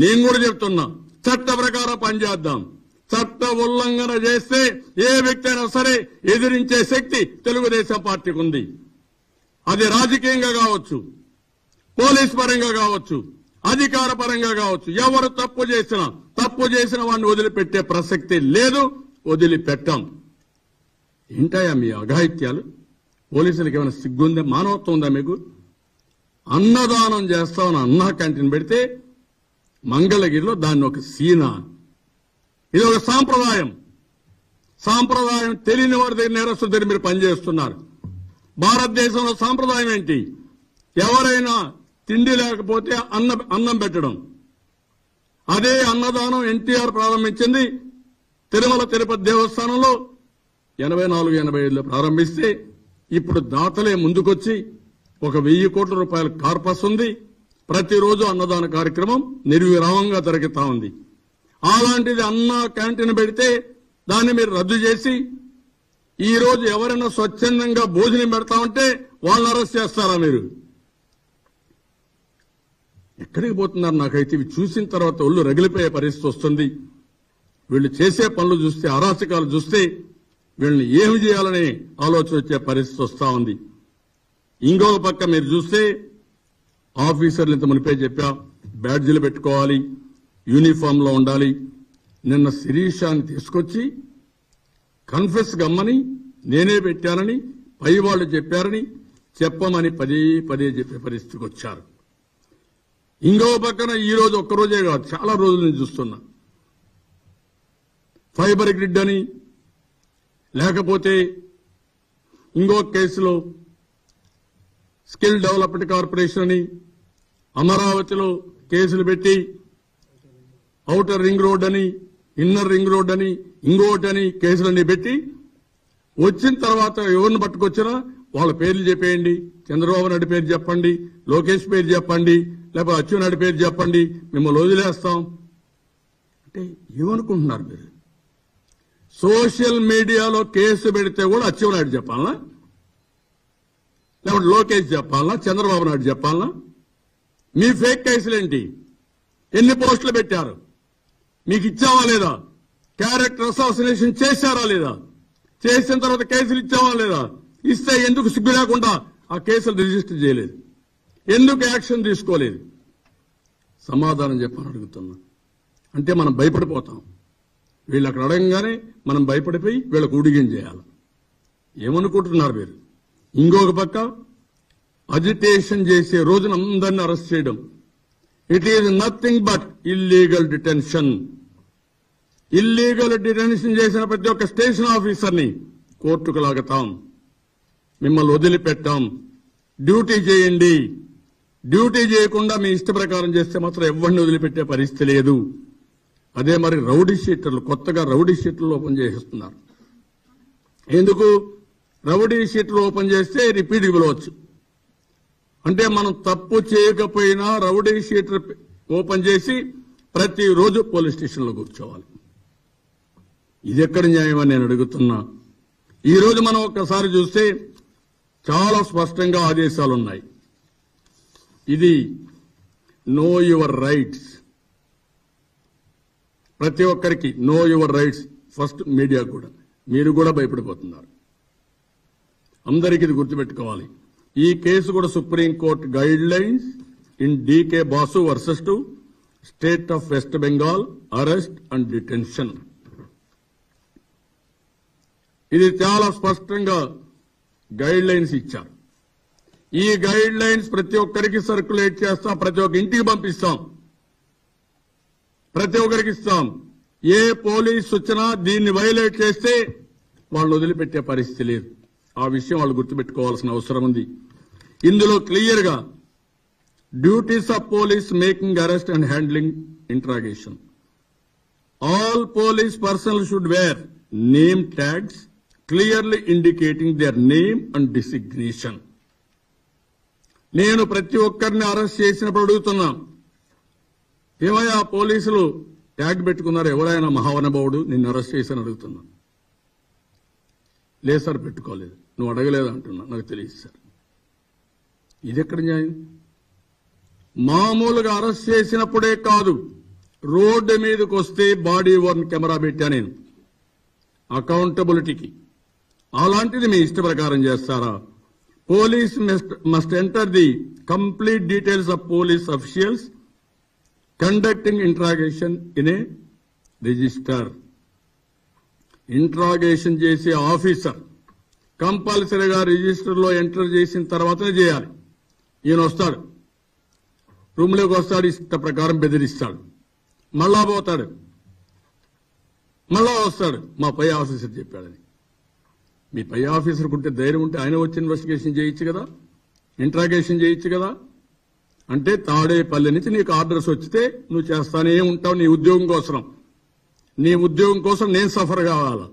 నేను కూడా చెప్తున్నా, చట్ట ప్రకారం పనిచేద్దాం. చట్ట ఉల్లంఘన చేస్తే ఏ వ్యక్తి అయినా సరే ఎదిరించే శక్తి తెలుగుదేశం పార్టీకి ఉంది. అది రాజకీయంగా కావచ్చు, పోలీస్ పరంగా కావచ్చు, అధికార పరంగా కావచ్చు. ఎవరు తప్పు చేసిన వాడిని వదిలిపెట్టే ప్రసక్తి లేదు, వదిలిపెట్టాం. ఏంటయ్యా మీ అఘాయిత్యాలు? పోలీసులకు ఏమైనా సిగ్గుందా, మానవత్వం ఉందా మీకు? అన్నదానం చేస్తామని అన్నా క్యాంటీన్ పెడితే మంగళగిరిలో దాన్ని ఒక సీనా? ఇది ఒక సాంప్రదాయం తెలియని వారి దగ్గర నేరస్తుల దగ్గర మీరు పనిచేస్తున్నారు. భారతదేశంలో సాంప్రదాయం ఏంటి? ఎవరైనా తిండి లేకపోతే అన్నం పెట్టడం. అదే అన్నదానం ఎన్టీఆర్ ప్రారంభించింది తిరుమల తిరుపతి దేవస్థానంలో 84-85లో ప్రారంభిస్తే ఇప్పుడు దాతలే ముందుకొచ్చి ఒక 1000 కోట్ల రూపాయల కార్పస్ ఉంది. ప్రతిరోజు అన్నదాన కార్యక్రమం నిర్విరామంగా జరుగుతా ఉంది. అలాంటిది అన్న క్యాంటీన్ పెడితే దాన్ని మీరు రద్దు చేసి ఈ రోజు ఎవరైనా స్వచ్ఛందంగా భోజనం పెడతామంటే వాళ్ళని అరెస్ట్ చేస్తారా మీరు? ఎక్కడికి పోతున్నారు? నాకైతే ఇవి చూసిన తర్వాత ఒళ్ళు రగిలిపోయే పరిస్థితి వస్తుంది. వీళ్ళు చేసే పనులు చూస్తే, అరాచకాలు చూస్తే వీళ్ళని ఏమి చేయాలనే ఆలోచన వచ్చే పరిస్థితి వస్తా ఉంది. ఇంకొక పక్క మీరు చూస్తే ఆఫీసర్లు ఇంత మునిపే చెప్పా, బ్యాడ్జీలు పెట్టుకోవాలి, యూనిఫామ్ లో ఉండాలి. నిన్న శిరీషాన్ని తీసుకొచ్చి కన్ఫెస్ గమ్మని నేనే పెట్టానని పై వాళ్ళు చెప్పారని చెప్పమని పదే చెప్పే పరిస్థితికి వచ్చారు. ఇంకో పక్కన ఈ రోజు ఒక్కరోజే కాదు, చాలా రోజుల నుంచి చూస్తున్నా. ఫైబర్ గ్రిడ్ అని, లేకపోతే ఇంకో కేసులో స్కిల్ డెవలప్మెంట్ కార్పొరేషన్ అని, అమరావతిలో కేసులు పెట్టి ఔటర్ రింగ్ రోడ్ అని, ఇన్నర్ రింగ్ రోడ్ అని, ఇంకోటని కేసులన్నీ పెట్టి వచ్చిన తర్వాత ఎవరిని పట్టుకొచ్చినా వాళ్ళ పేర్లు చెప్పేయండి. చంద్రబాబు నాయుడు పేరు చెప్పండి, లోకేష్ పేరు చెప్పండి, లేకపోతే అచ్చెన్నాయుడు పేరు చెప్పండి, మిమ్మల్ని వదిలేస్తాం అంటే ఏమనుకుంటున్నారు మీరు? సోషల్ మీడియాలో కేసు పెడితే కూడా అచ్చెన్నాయుడు చెప్పాలనా, లేకపోతే లోకేష్ చెప్పాలనా, చంద్రబాబు నాయుడు చెప్పాలనా? మీ ఫేక్ కేసులేంటి? ఎన్ని పోస్టులు పెట్టారు? మీకు ఇచ్చావా లేదా? క్యారెక్టర్ అసాసినేషన్ చేశారా లేదా? చేసిన తర్వాత కేసులు ఇచ్చావా లేదా? ఇస్తే ఎందుకు సిగ్గు లేకుండా ఆ కేసులు రిజిస్టర్ చేయలేదు? ఎందుకు యాక్షన్ తీసుకోలేదు? సమాధానం చెప్పని అడుగుతున్నా. అంటే మనం భయపడిపోతాం. వీళ్ళు అక్కడ అడగంగానే మనం భయపడిపోయి వీళ్ళకు ఊడిగం చేయాలి. ఏమనుకుంటున్నారు మీరు? ఇంకొక పక్క అజిటేషన్ చేసే రోజున అందరినీ అరెస్ట్ చేయడం. It is nothing but illegal detention. Illegal detention చేసిన ప్రతి ఒక్క స్టేషన్ ఆఫీసర్ని కోర్టుకు లాగుతాం, మిమ్మల్ని వదిలిపెట్టాం. డ్యూటీ చేయండి. డ్యూటీ చేయకుండా మీ ఇష్ట ప్రకారం చేస్తే మాత్రం ఎవరిని వదిలిపెట్టే పరిస్థితి లేదు. అదే మరి రౌడీ షీటర్లు, కొత్తగా రౌడీ షీటర్లు ఓపెన్ చేసేస్తున్నారు. ఎందుకు? రౌడీ షీటర్లు ఓపెన్ చేస్తే రిపీట్ ఇవ్వవచ్చు. అంటే మనం తప్పు చేయకపోయినా రౌడీ షీటర్ ఓపెన్ చేసి ప్రతిరోజు పోలీస్ స్టేషన్లో కూర్చోవాలి. ఇది ఎక్కడ న్యాయమని నేను అడుగుతున్నా. ఈ రోజు మనం ఒక్కసారి చూస్తే చాలా స్పష్టంగా ఆదేశాలు ఉన్నాయి. ఇది నో యువర్ రైట్స్. ప్రతి ఒక్కరికి know your rights. First media కూడా, మీరు కూడా భయపడిపోతున్నారు. అందరికీ ఇది గుర్తుపెట్టుకోవాలి. ఈ కేసు కూడా supreme court guidelines in DK Basu versus to state of West Bengal arrest and detention. ఇది చాలా స్పష్టంగా గైడ్ లైన్స్ ఇచ్చారు. ఈ గైడ్ లైన్స్ ప్రతి ఒక్కరికి సర్క్యులేట్ చేస్తాం, ప్రతి ఒక్క ఇంటికి పంపిస్తాం, ప్రతి ఒక్కరికి ఇస్తాం. ఏ పోలీస్ వచ్చినా దీన్ని వైలేట్ చేస్తే వాళ్ళు వదిలిపెట్టే పరిస్థితి లేదు. ఆ విషయం వాళ్ళు గుర్తుపెట్టుకోవాల్సిన అవసరం ఉంది. ఇందులో క్లియర్ గా Duties of police: making arrest and handling interrogation. All police personnel should wear name tags clearly indicating their name and designation. నేను ప్రతి ఒక్కరిని అరెస్ట్ చేసినప్పుడు అడుగుతున్నా, ఏమయ్యా పోలీసులు ట్యాగ్ పెట్టుకున్నారు, ఎవరైనా మహానుభావుడు నిన్ను అరెస్ట్ చేశాను అడుగుతున్నా. లేదు సార్ పెట్టుకోలేదు. నువ్వు అడగలేదు అంటున్నా, నాకు తెలియదు సార్. ఇది ఎక్కడ న్యాయం? మామూలుగా అరెస్ట్ చేసినప్పుడే కాదు, రోడ్డు మీదకి వస్తే బాడీ వర్న్ కెమెరా పెట్టా నేను అకౌంటబిలిటీకి. అలాంటిది మీ ఇష్ట ప్రకారం చేస్తారా? Police must enter the complete details of police officials conducting interrogation in a register. Interrogation చేసే ఆఫీసర్ కంపల్సరీగా రిజిస్టర్లో ఎంటర్ చేసిన తర్వాతనే చేయాలి. ఈయన వస్తాడు, రూమ్లోకి వస్తాడు, ఇష్ట ప్రకారం బెదిరిస్తాడు, మళ్ళా పోతాడు, మళ్ళా వస్తాడు, మా పై ఆఫీసర్ చెప్పాడని. మీ పై ఆఫీసర్కి ఉంటే ధైర్యం ఉంటే ఆయన వచ్చి ఇన్వెస్టిగేషన్ చేయొచ్చు కదా, ఇంట్రాగేషన్ చేయొచ్చు కదా. అంటే తాడేపల్లి నుంచి నీకు ఆర్డర్స్ వచ్చితే నువ్వు చేస్తానే ఉంటావు నీ ఉద్యోగం కోసం. నీ ఉద్యోగం కోసం నేను సఫర్ కావాలా,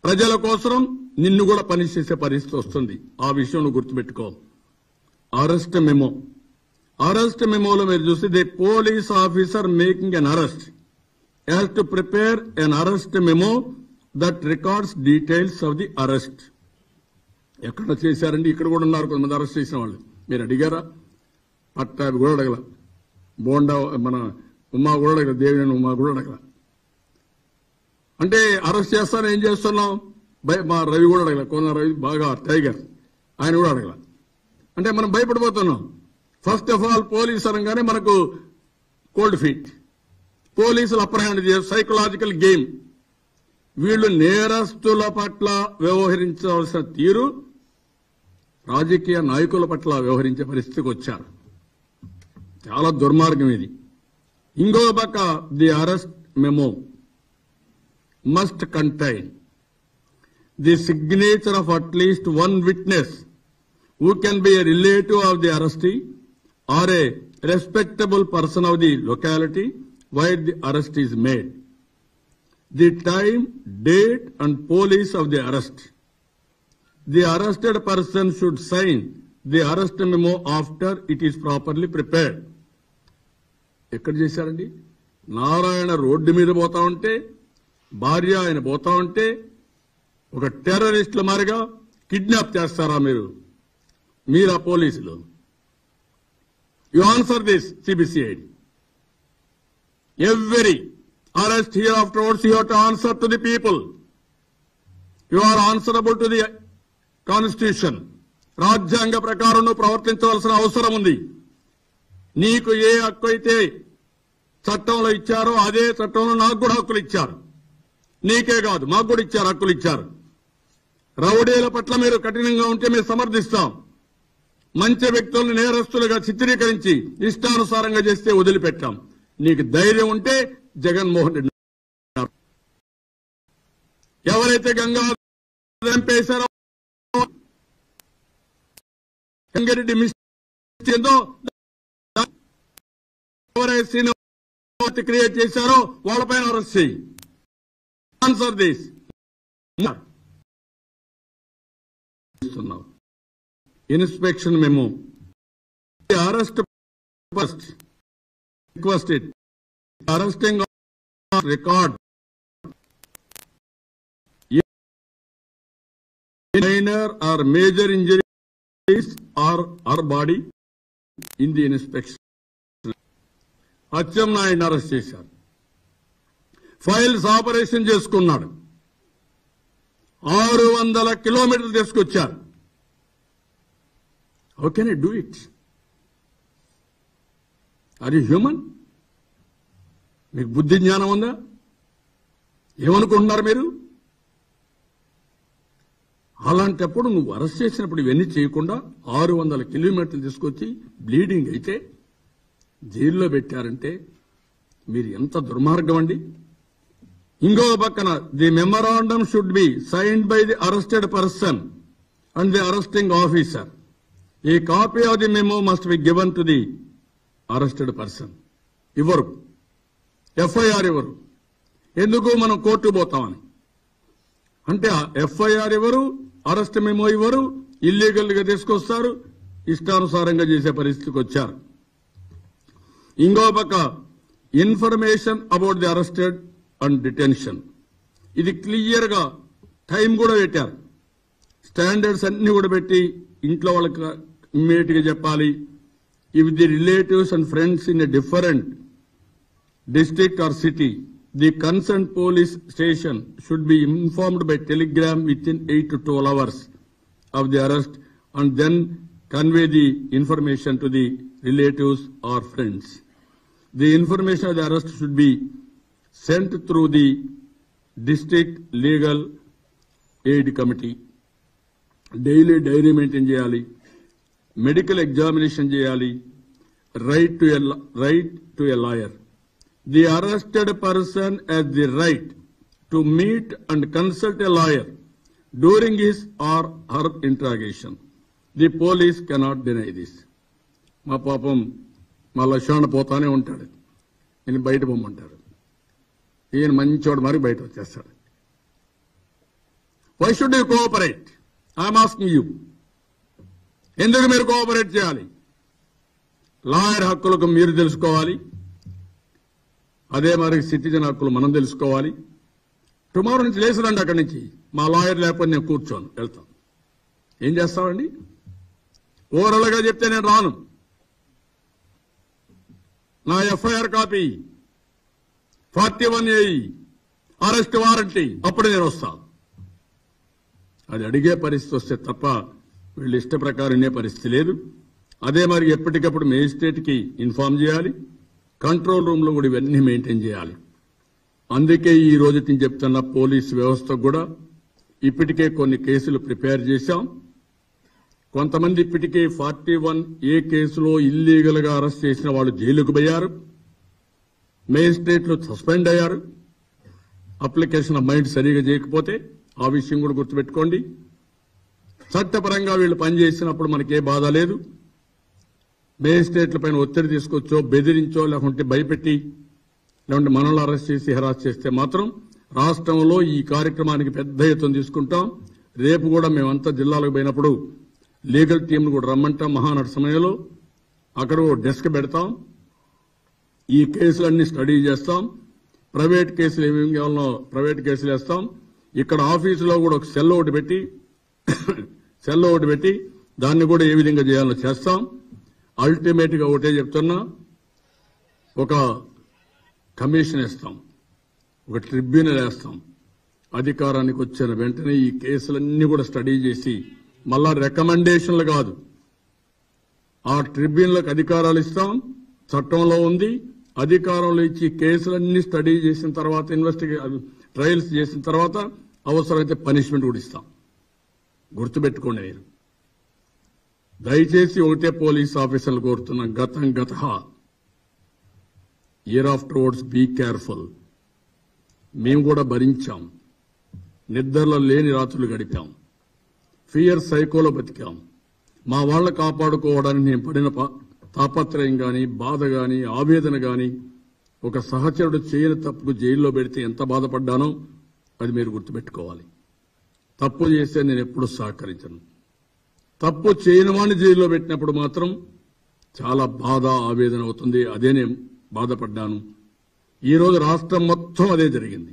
ప్రజల కోసం నిన్ను కూడా పని చేసే పరిస్థితి వస్తుంది. ఆ విషయం నువ్వు గుర్తుపెట్టుకో. Arrest memo. అరెస్ట్ మెమోలో మీరు చూస్తే the police officer making an arrest has to prepare an arrest memo that records details of the arrest. ఎక్కడ చేశారండి? ఇక్కడ కూడా ఉన్నారు కొంతమంది అరెస్ట్ చేసిన వాళ్ళు. మీరు అడిగారా? పట్టాభి కూడా అడగల, బోండా మన ఉమా కూడా అడగల, దేవినేని ఉమా కూడా అడగల. అంటే అరెస్ట్ చేస్తాను ఏం చేస్తున్నాం? మా రవి కూడా అడగల, కోన రవి బాగా టైగర్, ఆయన కూడా అడగల. అంటే మనం భయపడిపోతున్నాం. ఫస్ట్ ఆఫ్ ఆల్ పోలీస్ అనగానే మనకు కోల్డ్ ఫీట్. పోలీసులు అప్పర్ హ్యాండ్ సైకలాజికల్ గేమ్. వీళ్లు నేరస్తుల పట్ల వ్యవహరించవలసిన తీరు రాజకీయ నాయకుల పట్ల వ్యవహరించే పరిస్థితికి వచ్చారు. చాలా దుర్మార్గం ఇది. ఇంకో పక్క the arrest memo must contain the signature of at least one witness who can be a relative of the arrestee or a respectable person of the locality where the arrest is made. The time, date and police of the arrest. The arrested person should sign the arrest memo after it is properly prepared. ఎక్కడ చేశారండి? Narayana road మీద పోతా ఉంటే, భార్య ఆయన పోతా ఉంటే ఒక టెర్రరిస్టుల మారిగా కిడ్నాప్ చేస్తారా మీరు? మీరా పోలీసులు? You answer this CBCID. Every arrest here afterwards you have to answer to the people. You are answerable to the constitution. రాజ్యాంగ ప్రకారం నువ్వు ప్రవర్తించవలసిన అవసరం ఉంది. నీకు ఏ హక్కు అయితే చట్టంలో ఇచ్చారో అదే చట్టంలో నాకు కూడా హక్కులు ఇచ్చారు. నీకే కాదు మాకు కూడా ఇచ్చారు, హక్కులు ఇచ్చారు. రౌడీల పట్ల మీరు కఠినంగా ఉంటే మేము సమర్థిస్తాం. మంచి వ్యక్తులను నేరస్తులుగా చిత్రీకరించి ఇష్టానుసారంగా చేస్తే వదిలిపెట్టాం. నీకు ధైర్యం ఉంటే జగన్మోహన్ రెడ్డి ఎవరైతే గంగాధర్ చంపేశారో, గంగారెడ్డి మిస్టేక్ ఏందో ఎవరైతే శ్రీనివాస్ క్రియేట్ చేశారో వాళ్ళపైన అరెస్ట్ చేయి. Answer this. Inspection memo. Arrest first requested arresting record minor or major injuries or our body in the inspection. అచ్చెన్నాయుడిని అరెస్ట్ చేశారు. ఫైల్స్ ఆపరేషన్ చేసుకున్నాడు. 600 కిలోమీటర్లు తీసుకొచ్చారు. How can you do it? Are you human? మీకు బుద్ధి జ్ఞానం ఉందా? ఏమనుకుంటున్నారు మీరు? అలాంటప్పుడు నువ్వు అరెస్ట్ చేసినప్పుడు ఇవన్నీ చేయకుండా 600 కిలోమీటర్లు తీసుకొచ్చి బ్లీడింగ్ అయితే జైల్లో పెట్టారంటే మీరు ఎంత దుర్మార్గం అండి. ఇంకో పక్కన the memorandum should be signed by the arrested person and the arresting officer A copy of the memo must be given to the arrested person. ఇవ్వరు, ఎఫ్ఐఆర్ ఇవ్వరు. ఎందుకు? మనం కోర్టు పోతామని. అంటే ఎఫ్ఐఆర్ ఇవ్వరు, అరెస్ట్ మెమో ఇవ్వరు, ఇల్లీగల్ గా తీసుకొస్తారు, ఇష్టానుసారంగా చేసే పరిస్థితికి వచ్చారు. ఇంకో పక్క information about the arrested and detention, ఇది క్లియర్ గా టైం కూడా పెట్టారు. స్టాండర్డ్స్ అన్ని కూడా పెట్టి ఇంట్లో వాళ్ళకి ఇమ్మీడియట్ గా చెప్పాలి. If the relatives and friends in a different district or city, the concerned police station should be informed by telegram within 8 to 12 hours of the arrest and then convey the information to the relatives or friends. The information of the arrest should be sent through the district legal aid committee. Daily diary maintain cheyali, medical examination cheyali, right to a lawyer. The arrested person has the right to meet and consult a lawyer during his or her interrogation. The police cannot deny this. మా పాపం మా లక్ష్మణ పోతానే ఉంటాడు, ఈయన బయట పొమ్మంటారు. ఈయన మంచోడు మరి బయట వచ్చేస్తాడు. Why should you cooperate? I'm asking you, ఎందుకు మీరు కోఆపరేట్ చేయాలి? లాయర్ హక్కులకు మీరు తెలుసుకోవాలి, అదే మరి సిటిజన్ హక్కులు మనం తెలుసుకోవాలి. టుమారో నుంచి లేచరండి అక్కడి నుంచి, మా లాయర్ లేకపోతే నేను కూర్చోను, వెళ్తాను. ఏం చేస్తామండి? ఓవరాల్గా చెప్తే నేను రాను, నా FIR copy 41A arrest warranty, అప్పుడు నేను వస్తాను. అది అడిగే పరిస్థితి వస్తే తప్ప వీళ్ళు ఇష్ట ప్రకారం పరిస్థితి లేదు. అదే మరి ఎప్పటికప్పుడు మేజిస్ట్రేట్ కి ఇన్ఫార్మ్ చేయాలి, కంట్రోల్ రూమ్ లో కూడా ఇవన్నీ మెయింటైన్ చేయాలి. అందుకే ఈ రోజు నేను చెప్తున్న పోలీసు వ్యవస్థకు కూడా ఇప్పటికే కొన్ని కేసులు ప్రిపేర్ చేశాం. కొంతమంది ఇప్పటికే 41A కేసులో ఇల్లీగల్ గా అరెస్ట్ చేసిన వాళ్ళు జైలుకు పోయారు, మేజిస్ట్రేట్లు సస్పెండ్ అయ్యారు. అప్లికేషన్ మైండ్ సరిగా చేయకపోతే ఆ విషయం కూడా గుర్తుపెట్టుకోండి. చట్టపరంగా వీళ్ళు పనిచేసినప్పుడు మనకే బాధ లేదు. మేజిస్ట్రేట్ల పైన ఒత్తిడి తీసుకొచ్చో, బెదిరించో, లేకుంటే భయపెట్టి, లేకుంటే మనల్ని అరెస్ట్ చేసి హెరాస్ చేస్తే మాత్రం రాష్ట్రంలో ఈ కార్యక్రమానికి పెద్ద ఎత్తున తీసుకుంటాం. రేపు కూడా మేమంతా జిల్లాలకు పోయినప్పుడు లీగల్ టీంను కూడా రమ్మంటాం. మహానాడు సమయంలో అక్కడ డెస్క్ పెడతాం, ఈ కేసులన్నీ స్టడీ చేస్తాం. ప్రైవేట్ కేసులు ఏమేమి కావాలనో ప్రైవేట్ కేసులు వేస్తాం. ఇక్కడ ఆఫీసులో కూడా ఒక సెల్ ఒకటి పెట్టి దాన్ని కూడా ఏ విధంగా చేయాలో చేస్తాం. అల్టిమేట్ గా ఒకటే చెప్తున్నా, ఒక కమిషన్ వేస్తాం, ఒక ట్రిబ్యునల్ వేస్తాం. అధికారానికి వచ్చిన వెంటనే ఈ కేసులన్నీ కూడా స్టడీ చేసి మళ్ళా రికమెండేషన్లు కాదు, ఆ ట్రిబ్యునల్కి అధికారాలు ఇస్తాం. చట్టంలో ఉంది, అధికారంలో ఇచ్చి కేసులన్నీ స్టడీ చేసిన తర్వాత, ట్రయల్స్ చేసిన తర్వాత అవసరమైతే పనిష్మెంట్ కూడా ఇస్తాం. గుర్తుపెట్టుకోండి మీరు. దయచేసి ఒకటే పోలీస్ ఆఫీసర్లు కోరుతున్నా, గత year afterwards be careful. మేము కూడా భరించాం, నిద్రలో లేని రాత్రులు గడిపాం, ఫియర్ సైకోలో బతికాం. మా వాళ్ళ కాపాడుకోవడానికి నేను పడిన తాపత్రయం గాని, బాధ గాని, ఆవేదన గాని, ఒక సహచరుడు చేయని తప్పుకు జైల్లో పెడితే ఎంత బాధపడ్డానో అది మీరు గుర్తుపెట్టుకోవాలి. తప్పు చేస్తే నేను ఎప్పుడూ సహకరించను. తప్పు చేయని వాడిని జైల్లో పెట్టినప్పుడు మాత్రం చాలా బాధ, ఆవేదన అవుతుంది. అదే నేను బాధపడ్డాను. ఈరోజు రాష్ట్రం మొత్తం అదే జరిగింది.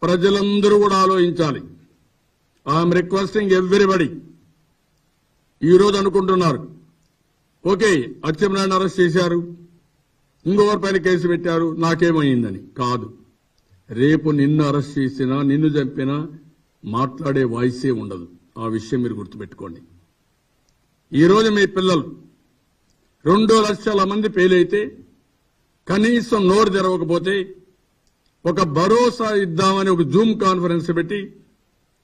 ప్రజలందరూ కూడా ఆలోచించాలి. I'm requesting everybody. ఈరోజు అనుకుంటున్నారు, ఓకే అచ్చెన్నాయుడు అరెస్ట్ చేశారు, ఇంకొకరి పైన కేసు పెట్టారు, నాకేమైందని. కాదు, రేపు నిన్ను అరెస్ట్ చేసినా, నిన్ను చంపినా మాట్లాడే వాయిసే ఉండదు. ఆ విషయం మీరు గుర్తుపెట్టుకోండి. ఈరోజు మీ పిల్లలు 2 లక్షల మంది పేలైతే కనీసం నోరు తెరవకపోతే ఒక భరోసా ఇద్దామని ఒక జూమ్ కాన్ఫరెన్స్ పెట్టి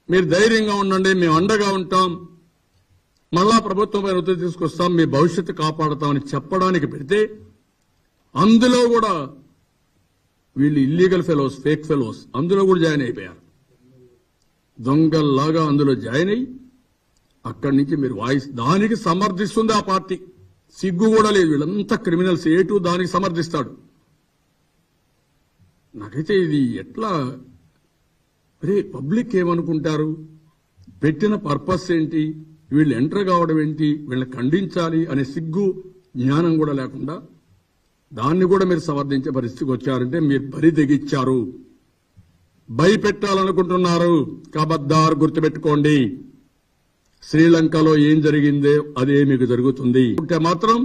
మీరు ధైర్యంగా ఉండండి, మేము అండగా ఉంటాం, మళ్ళా ప్రభుత్వం పైన ఒత్తిడి తీసుకొస్తాం, మీ భవిష్యత్తు కాపాడుతామని చెప్పడానికి పెడితే అందులో కూడా వీళ్ళు ఇల్లీగల్ ఫెలోస్, ఫేక్ ఫెలోస్ అందులో కూడా జాయిన్ అయిపోయారు. దొంగల్లాగా అందులో జాయిన్ అయ్యి అక్కడి నుంచి మీరు వాయిస్ దానికి సమర్థిస్తుంది ఆ పార్టీ. సిగ్గు కూడా లేదు, వీళ్ళంతా క్రిమినల్స్. ఏటూ దానికి సమర్థిస్తాడు. నాకైతే ఇది ఎట్లా, అరే పబ్లిక్ ఏమనుకుంటారు, పెట్టిన పర్పస్ ఏంటి, వీళ్ళు ఎంటర్ కావడం ఏంటి, వీళ్ళని ఖండించాలి అనే సిగ్గు జ్ఞానం కూడా లేకుండా దాన్ని కూడా మీరు సమర్థించే పరిస్థితికి వచ్చారంటే మీరు బరి తెగిచ్చారు, భయపెట్టాలనుకుంటున్నారు. కబద్దార్ గుర్తుపెట్టుకోండి, శ్రీలంకలో ఏం జరిగిందో అదే మీకు జరుగుతుంది. ఉంటే మాత్రం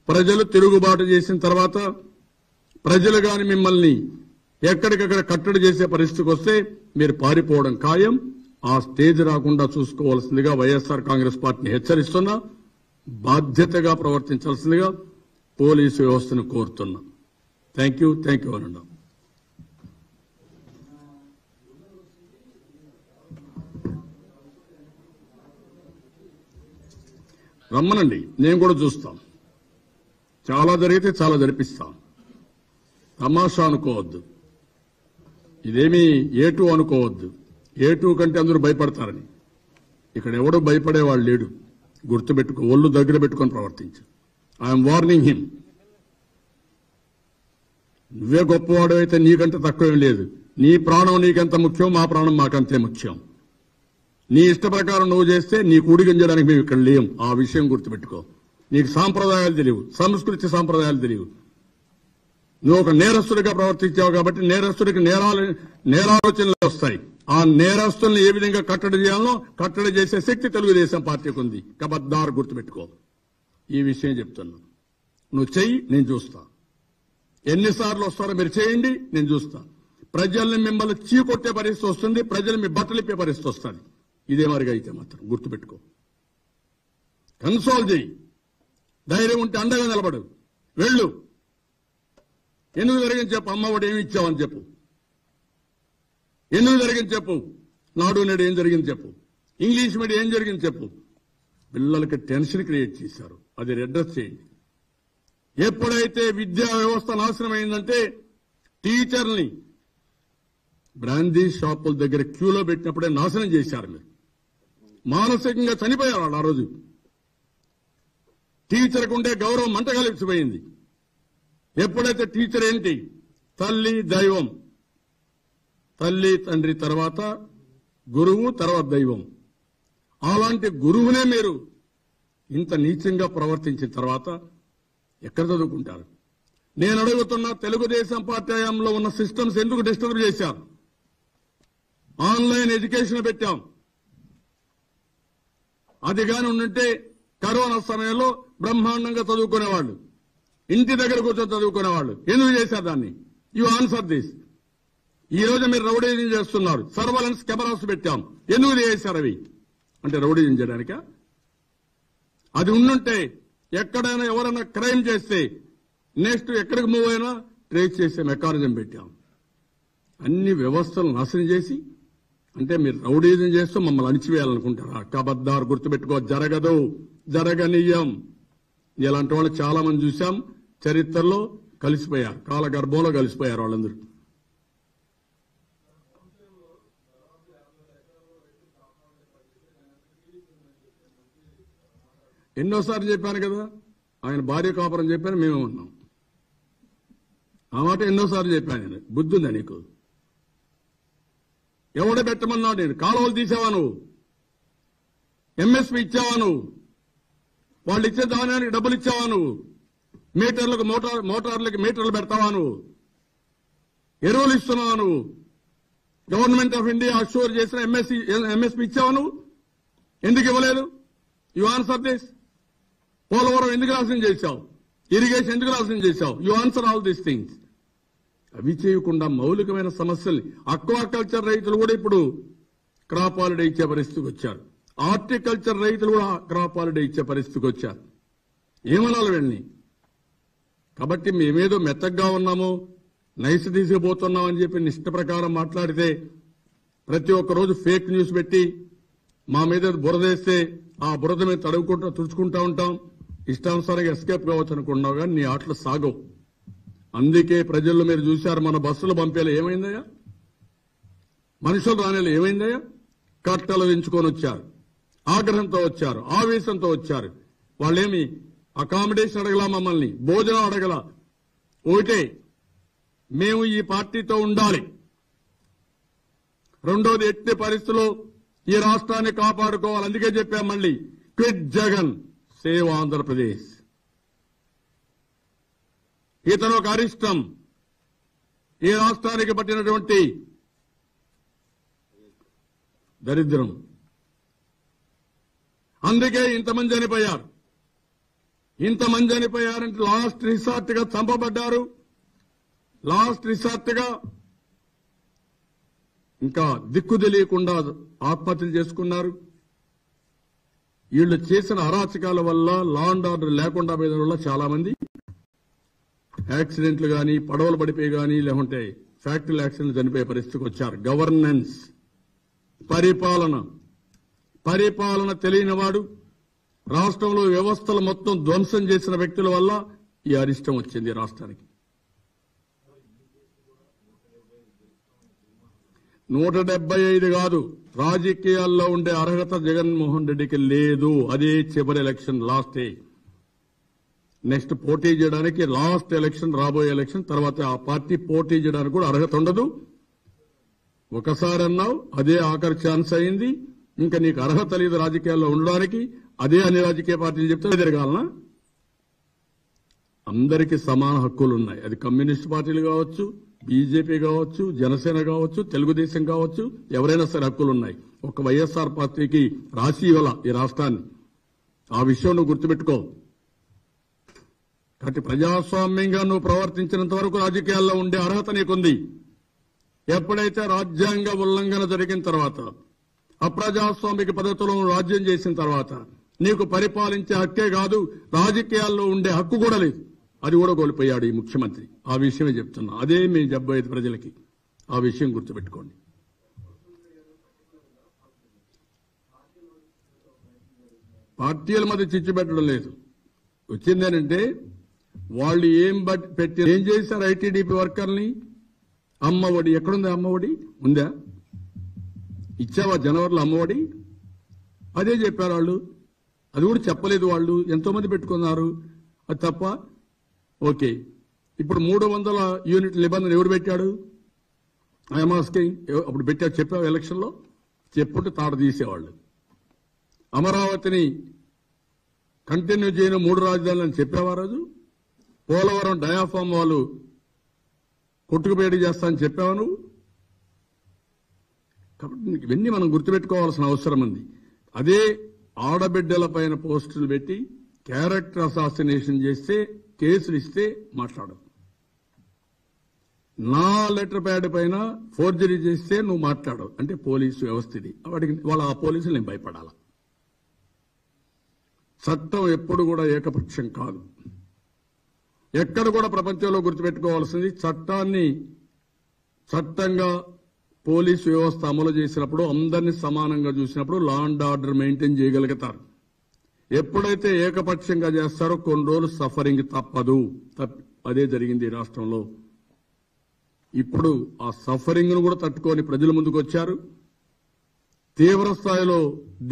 ప్రజలు తిరుగుబాటు చేసిన తర్వాత ప్రజలు గాని మిమ్మల్ని ఎక్కడికక్కడ కట్టడి చేసే పరిస్థితికి వస్తే మీరు పారిపోవడం ఖాయం. ఆ స్టేజ్ రాకుండా చూసుకోవాల్సిందిగా వైఎస్ఆర్ కాంగ్రెస్ పార్టీని హెచ్చరిస్తున్నా, బాధ్యతగా ప్రవర్తించాల్సిందిగా పోలీసు వ్యవస్థను కోరుతున్నా. థ్యాంక్ యూ అనండి. రమ్మనండి, నేను కూడా చూస్తాం. చాలా జరిగితే చాలా జరిపిస్తాం. తమాషా అనుకోవద్దు, ఇదేమీ A2 అనుకోవద్దు. A2 కంటే అందరూ భయపడతారని. ఇక్కడ ఎవడో భయపడేవాడు లేడు. గుర్తుపెట్టుకో, ఒళ్ళు దగ్గర పెట్టుకొని ప్రవర్తించు. I'm warning him. నువ్వే గొప్పవాడు అయితే నీకంటే తక్కువేం లేదు. నీ ప్రాణం నీకెంత ముఖ్యం, మా ప్రాణం మాకంతే ముఖ్యం. నీ ఇష్ట ప్రకారం నువ్వు చేస్తే నీకు ఊడిగించడానికి మేము ఇక్కడ లేం. ఆ విషయం గుర్తుపెట్టుకో. నీకు సాంప్రదాయాలు తెలియవు, సంస్కృతి సాంప్రదాయాలు తెలియవు. నువ్వు ఒక నేరస్తుడిగా ప్రవర్తించావు కాబట్టి నేరస్తుడికి నేరాలోచనలు వస్తాయి. ఆ నేరస్తుల్ని ఏ విధంగా కట్టడి చేయాలో కట్టడి చేసే శక్తి తెలుగుదేశం పార్టీకి ఉంది. కబద్దారు గుర్తుపెట్టుకో. ఈ విషయం చెప్తున్నా. నువ్వు చెయ్యి, నేను చూస్తా. ఎన్నిసార్లు వస్తారో మీరు చేయండి, నేను చూస్తా. ప్రజల్ని మిమ్మల్ని చీకొట్టే పరిస్థితి వస్తుంది, ప్రజలు మీ బట్టలిప్పే పరిస్థితి వస్తుంది. ఇదే మరిగా అయితే మాత్రం గుర్తుపెట్టుకో. కన్సోల్ చేయి, ధైర్యం ఉంటే అండగా నిలబడు. వెళ్ళు, ఎందుకు జరిగింది చెప్పు. అమ్మఒడి ఏమి ఇచ్చావని చెప్పు. ఎందుకు జరిగింది చెప్పు. నాడు నేడు ఏం జరిగింది చెప్పు. ఇంగ్లీష్ మీడియం ఏం జరిగింది చెప్పు. పిల్లలకి టెన్షన్ క్రియేట్ చేశారు, అది అడ్రస్ చేయండి. ఎప్పుడైతే విద్యా వ్యవస్థ నాశనం అయిందంటే టీచర్ని బ్రాందీ షాపుల దగ్గర క్యూలో పెట్టినప్పుడే నాశనం చేశారు. మీరు మానసికంగా చనిపోయారు వాళ్ళు. ఆ రోజు టీచర్కు ఉండే గౌరవం మంట కలిసిపోయింది. ఎప్పుడైతే టీచర్ ఏంటి, తల్లి దైవం, తల్లి తండ్రి తర్వాత గురువు, తర్వాత దైవం. అలాంటి గురువునే మీరు ఇంత నీచంగా ప్రవర్తించిన తర్వాత ఎక్కడ చదువుకుంటారు? నేను అడుగుతున్నా, తెలుగుదేశం పార్టీ హయాంలో ఉన్న సిస్టమ్స్ ఎందుకు డిస్టర్బ్ చేశారు? ఆన్లైన్ ఎడ్యుకేషన్ పెట్టాం. అది కాని ఉంటే కరోనా సమయంలో బ్రహ్మాండంగా చదువుకునేవాళ్ళు, ఇంటి దగ్గర కూర్చొని చదువుకునేవాళ్ళు. ఎందుకు చేశారు దాన్ని? You answer this. ఈ రోజు మీరు రౌడీజం చేస్తున్నారు. సర్వలెన్స్ కెమెరాస్ పెట్టాం. ఎందుకు చేశారు అవి? అంటే రౌడీజం చేయడానికా? అది ఉండుంటే ఎక్కడైనా ఎవరైనా క్రైమ్ చేస్తే నెక్స్ట్ ఎక్కడికి మూవ్ అయినా ట్రేస్ చేసే మెకానిజం పెట్టాం. అన్ని వ్యవస్థలు నాశనం చేసి అంటే మీరు రౌడీజం చేస్తూ మమ్మల్ని అణిచివేయాలనుకుంటారా? కబద్దారు గుర్తుపెట్టుకో, జరగదు, జరగనీయం. ఇలాంటి వాళ్ళు చాలా మంది చూశాం, చరిత్రలో కలిసిపోయారు, కాలగర్భంలో కలిసిపోయారు వాళ్ళందరూ. ఎన్నోసార్లు చెప్పాను కదా, ఆయన భార్య కాపురం చెప్పాను, మేమే ఉన్నాం. ఆ మాట ఎన్నోసార్లు చెప్పాను నేను. బుద్ధి ఉందా నీకు? ఎవడ పెట్టమన్నావు? నేను కాలువలు తీసావా నువ్వు? ఎంఎస్పీ ఇచ్చావా నువ్వు? వాళ్ళు ఇచ్చే దానానికి డబ్బులు ఇచ్చావా నువ్వు? మీటర్లకు మోటార్లకి మీటర్లు పెడతావా నువ్వు? ఎరువులు ఇస్తున్నావా నువ్వు? గవర్నమెంట్ ఆఫ్ ఇండియా అష్యూర్ చేసిన ఎంఎస్పీ ఇచ్చావా నువ్వు? ఎందుకు ఇవ్వలేదు? You answer this. పోలవరం ఎందుకు నాశనం చేశావు? ఇరిగేషన్ ఎందుకు నాశనం చేశావు? You answer all these things. అవి చేయకుండా మౌలికమైన సమస్యల్ని, అక్వాకల్చర్ రైతులు కూడా ఇప్పుడు క్రాప్ హాలిడే ఇచ్చే పరిస్థితికి వచ్చారు. హార్టికల్చర్ రైతులు కూడా క్రాప్ హాలిడే ఇచ్చే పరిస్థితికి వచ్చారు. ఏమనాలి వెళ్ళి? కాబట్టి మేమేదో మెత్తగ్గా ఉన్నామో, నైస్ తీసుకుపోతున్నామని చెప్పి నిష్ట ప్రకారం మాట్లాడితే ప్రతి ఒక్క రోజు ఫేక్ న్యూస్ పెట్టి మా మీద బురదేస్తే ఆ బురద మీద తడువుకుంటూ తుడుచుకుంటా ఉంటాం. ఇష్టానుసారంగా ఎస్కేప్ కావచ్చు అనుకున్నావు, కానీ నీ ఆటలు సాగవు. అందుకే ప్రజల్లో మీరు చూశారు, మన బస్సులు పంపేలా ఏమైందయ్యా? మనుషులు రానేలా ఏమైందయ్యా? కట్టలు పెంచుకొని వచ్చారు. ఆగ్రహంతో వచ్చారు, ఆవేశంతో వచ్చారు. వాళ్ళేమి అకామిడేషన్ అడగలా, మమ్మల్ని భోజనం అడగలా. ఒకటే, మేము ఈ పార్టీతో ఉండాలి. రెండోది, ఎట్టి పరిస్థితుల్లో ఈ రాష్ట్రాన్ని కాపాడుకోవాలి. అందుకే చెప్పాం మళ్ళీ, క్విట్ జగన్, సేవ్ ఆంధ్రప్రదేశ్. ఇతను ఒక అరిష్టం, ఈ రాష్ట్రానికి పట్టినటువంటి దరిద్రం. అందుకే ఇంతమంది చనిపోయారు. ఇంతమంది చనిపోయారంటే లాస్ట్ రిసార్ట్ గా చంపబడ్డారు. లాస్ట్ రిసార్ట్ గా ఇంకా దిక్కు తెలియకుండా ఆత్మహత్యలు చేసుకున్నారు. వీళ్ళు చేసిన అరాచకాల వల్ల, లా అండ్ ఆర్డర్ లేకుండా పోయిన వల్ల చాలా మంది యాక్సిడెంట్లు గాని, పడవలు పడిపోయి గాని, లేకుంటే ఫ్యాక్టరీ యాక్సిడెంట్లు చనిపోయే పరిస్థితికి వచ్చారు. గవర్నెన్స్, పరిపాలన తెలియనివాడు, రాష్ట్రంలో వ్యవస్థలు మొత్తం ధ్వంసం చేసిన వ్యక్తుల వల్ల ఈ అరిష్టం వచ్చింది రాష్ట్రానికి. 175 కాదు, రాజకీయాల్లో ఉండే అర్హత జగన్మోహన్ రెడ్డికి లేదు. అదే చివరి ఎలక్షన్, లాస్ట్ నెక్స్ట్ పోటీ చేయడానికి లాస్ట్ ఎలక్షన్, రాబోయే ఎలక్షన్ తర్వాత ఆ పార్టీ పోటీ చేయడానికి కూడా అర్హత ఉండదు. ఒకసారి అన్నావు, అదే ఆఖరి ఛాన్స్ అయింది. ఇంకా నీకు అర్హత లేదు రాజకీయాల్లో ఉండడానికి. అదే అన్ని రాజకీయ పార్టీలు చెప్తే జరగాలనా? అందరికీ సమాన హక్కులు ఉన్నాయి. అది కమ్యూనిస్ట్ పార్టీలు కావచ్చు, బీజేపీ కావచ్చు, జనసేన కావచ్చు, తెలుగుదేశం కావచ్చు, ఎవరైనా సరే హక్కులు ఉన్నాయి. ఒక వైఎస్ఆర్ పార్టీకి రాసి ఇవ్వాల ఈ రాష్ట్రాన్ని. ఆ విషయం నువ్వు గుర్తుపెట్టుకో. కాబట్టి ప్రజాస్వామ్యంగా నువ్వు ప్రవర్తించినంత వరకు రాజకీయాల్లో ఉండే అర్హత నీకుంది. ఎప్పుడైతే రాజ్యాంగ ఉల్లంఘన జరిగిన తర్వాత, అప్రజాస్వామిక పద్ధతిలో రాజ్యం చేసిన తర్వాత, నీకు పరిపాలించే హక్కే కాదు, రాజకీయాల్లో ఉండే హక్కు కూడా లేదు. అది కూడా కోల్పోయాడు ఈ ముఖ్యమంత్రి. ఆ విషయమే చెప్తున్నా. అదే మేము చెప్పబోయేది ప్రజలకి. ఆ విషయం గుర్తుపెట్టుకోండి. పార్టీల మధ్య చిచ్చు పెట్టడం లేదు. వచ్చిందేనంటే వాళ్ళు ఏం చేశారు? ఐటీడీపీ వర్కర్ని అమ్మఒడి ఎక్కడుంది? అమ్మఒడి ఉందా? ఇచ్చావా జనవరిలో అమ్మఒడి? అదే చెప్పారు వాళ్ళు. అది కూడా చెప్పలేదు వాళ్ళు. ఎంతో మంది పెట్టుకున్నారు. అది తప్ప. ఓకే, ఇప్పుడు 300 యూనిట్ల నిబంధన ఎవడు పెట్టాడు? ఐఎంఆర్ఎస్కి అప్పుడు పెట్టాడు. చెప్పావు ఎలక్షన్లో? చెప్పుంటే తాట తీసేవాళ్ళు. అమరావతిని కంటిన్యూ చేయను 3 రాజధానులని చెప్పావా రోజు? పోలవరం డయాఫామ్ వాళ్ళు కొట్టుకుపేడి చేస్తా అని చెప్పావా నువ్వు? కాబట్టి ఇవన్నీ మనం గుర్తుపెట్టుకోవాల్సిన అవసరం ఉంది. అదే ఆడబిడ్డల పైన పోస్టులు పెట్టి క్యారెక్టర్ అసాసినేషన్ చేస్తే, కేసులు ఇస్తే మాట్లాడు. నా లెటర్ ప్యాడ్ పైన ఫోర్జరీ చేస్తే నువ్వు మాట్లాడవు. అంటే పోలీసు వ్యవస్థ ఇది. వాడికి వాళ్ళ ఆ పోలీసులు నేను భయపడాల. చట్టం ఎప్పుడు కూడా ఏకపక్షం కాదు. ఎక్కడ కూడా ప్రపంచంలో గుర్తుపెట్టుకోవాల్సింది, చట్టంగా పోలీసు వ్యవస్థ అమలు చేసినప్పుడు, అందరినీ సమానంగా చూసినప్పుడు లా అండ్ ఆర్డర్ మెయింటైన్ చేయగలుగుతారు. ఎప్పుడైతే ఏకపక్షంగా చేస్తారో కొన్ని రోజులు సఫరింగ్ తప్పదు. అదే జరిగింది రాష్ట్రంలో. ఇప్పుడు ఆ సఫరింగ్ ను కూడా తట్టుకొని ప్రజల ముందుకు వచ్చారు. తీవ్ర స్థాయిలో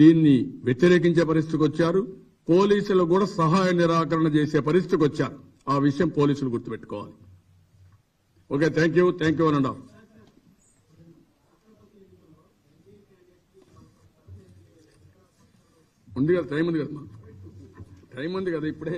దీన్ని వ్యతిరేకించే పరిస్థితికి వచ్చారు. పోలీసులు కూడా సహాయ నిరాకరణ చేసే పరిస్థితికి వచ్చారు. ఆ విషయం పోలీసులు గుర్తుపెట్టుకోవాలి. ఓకే, థ్యాంక్ యూ అనండి. ఉంది కదా, టైం ఉంది కదా ఇప్పుడే.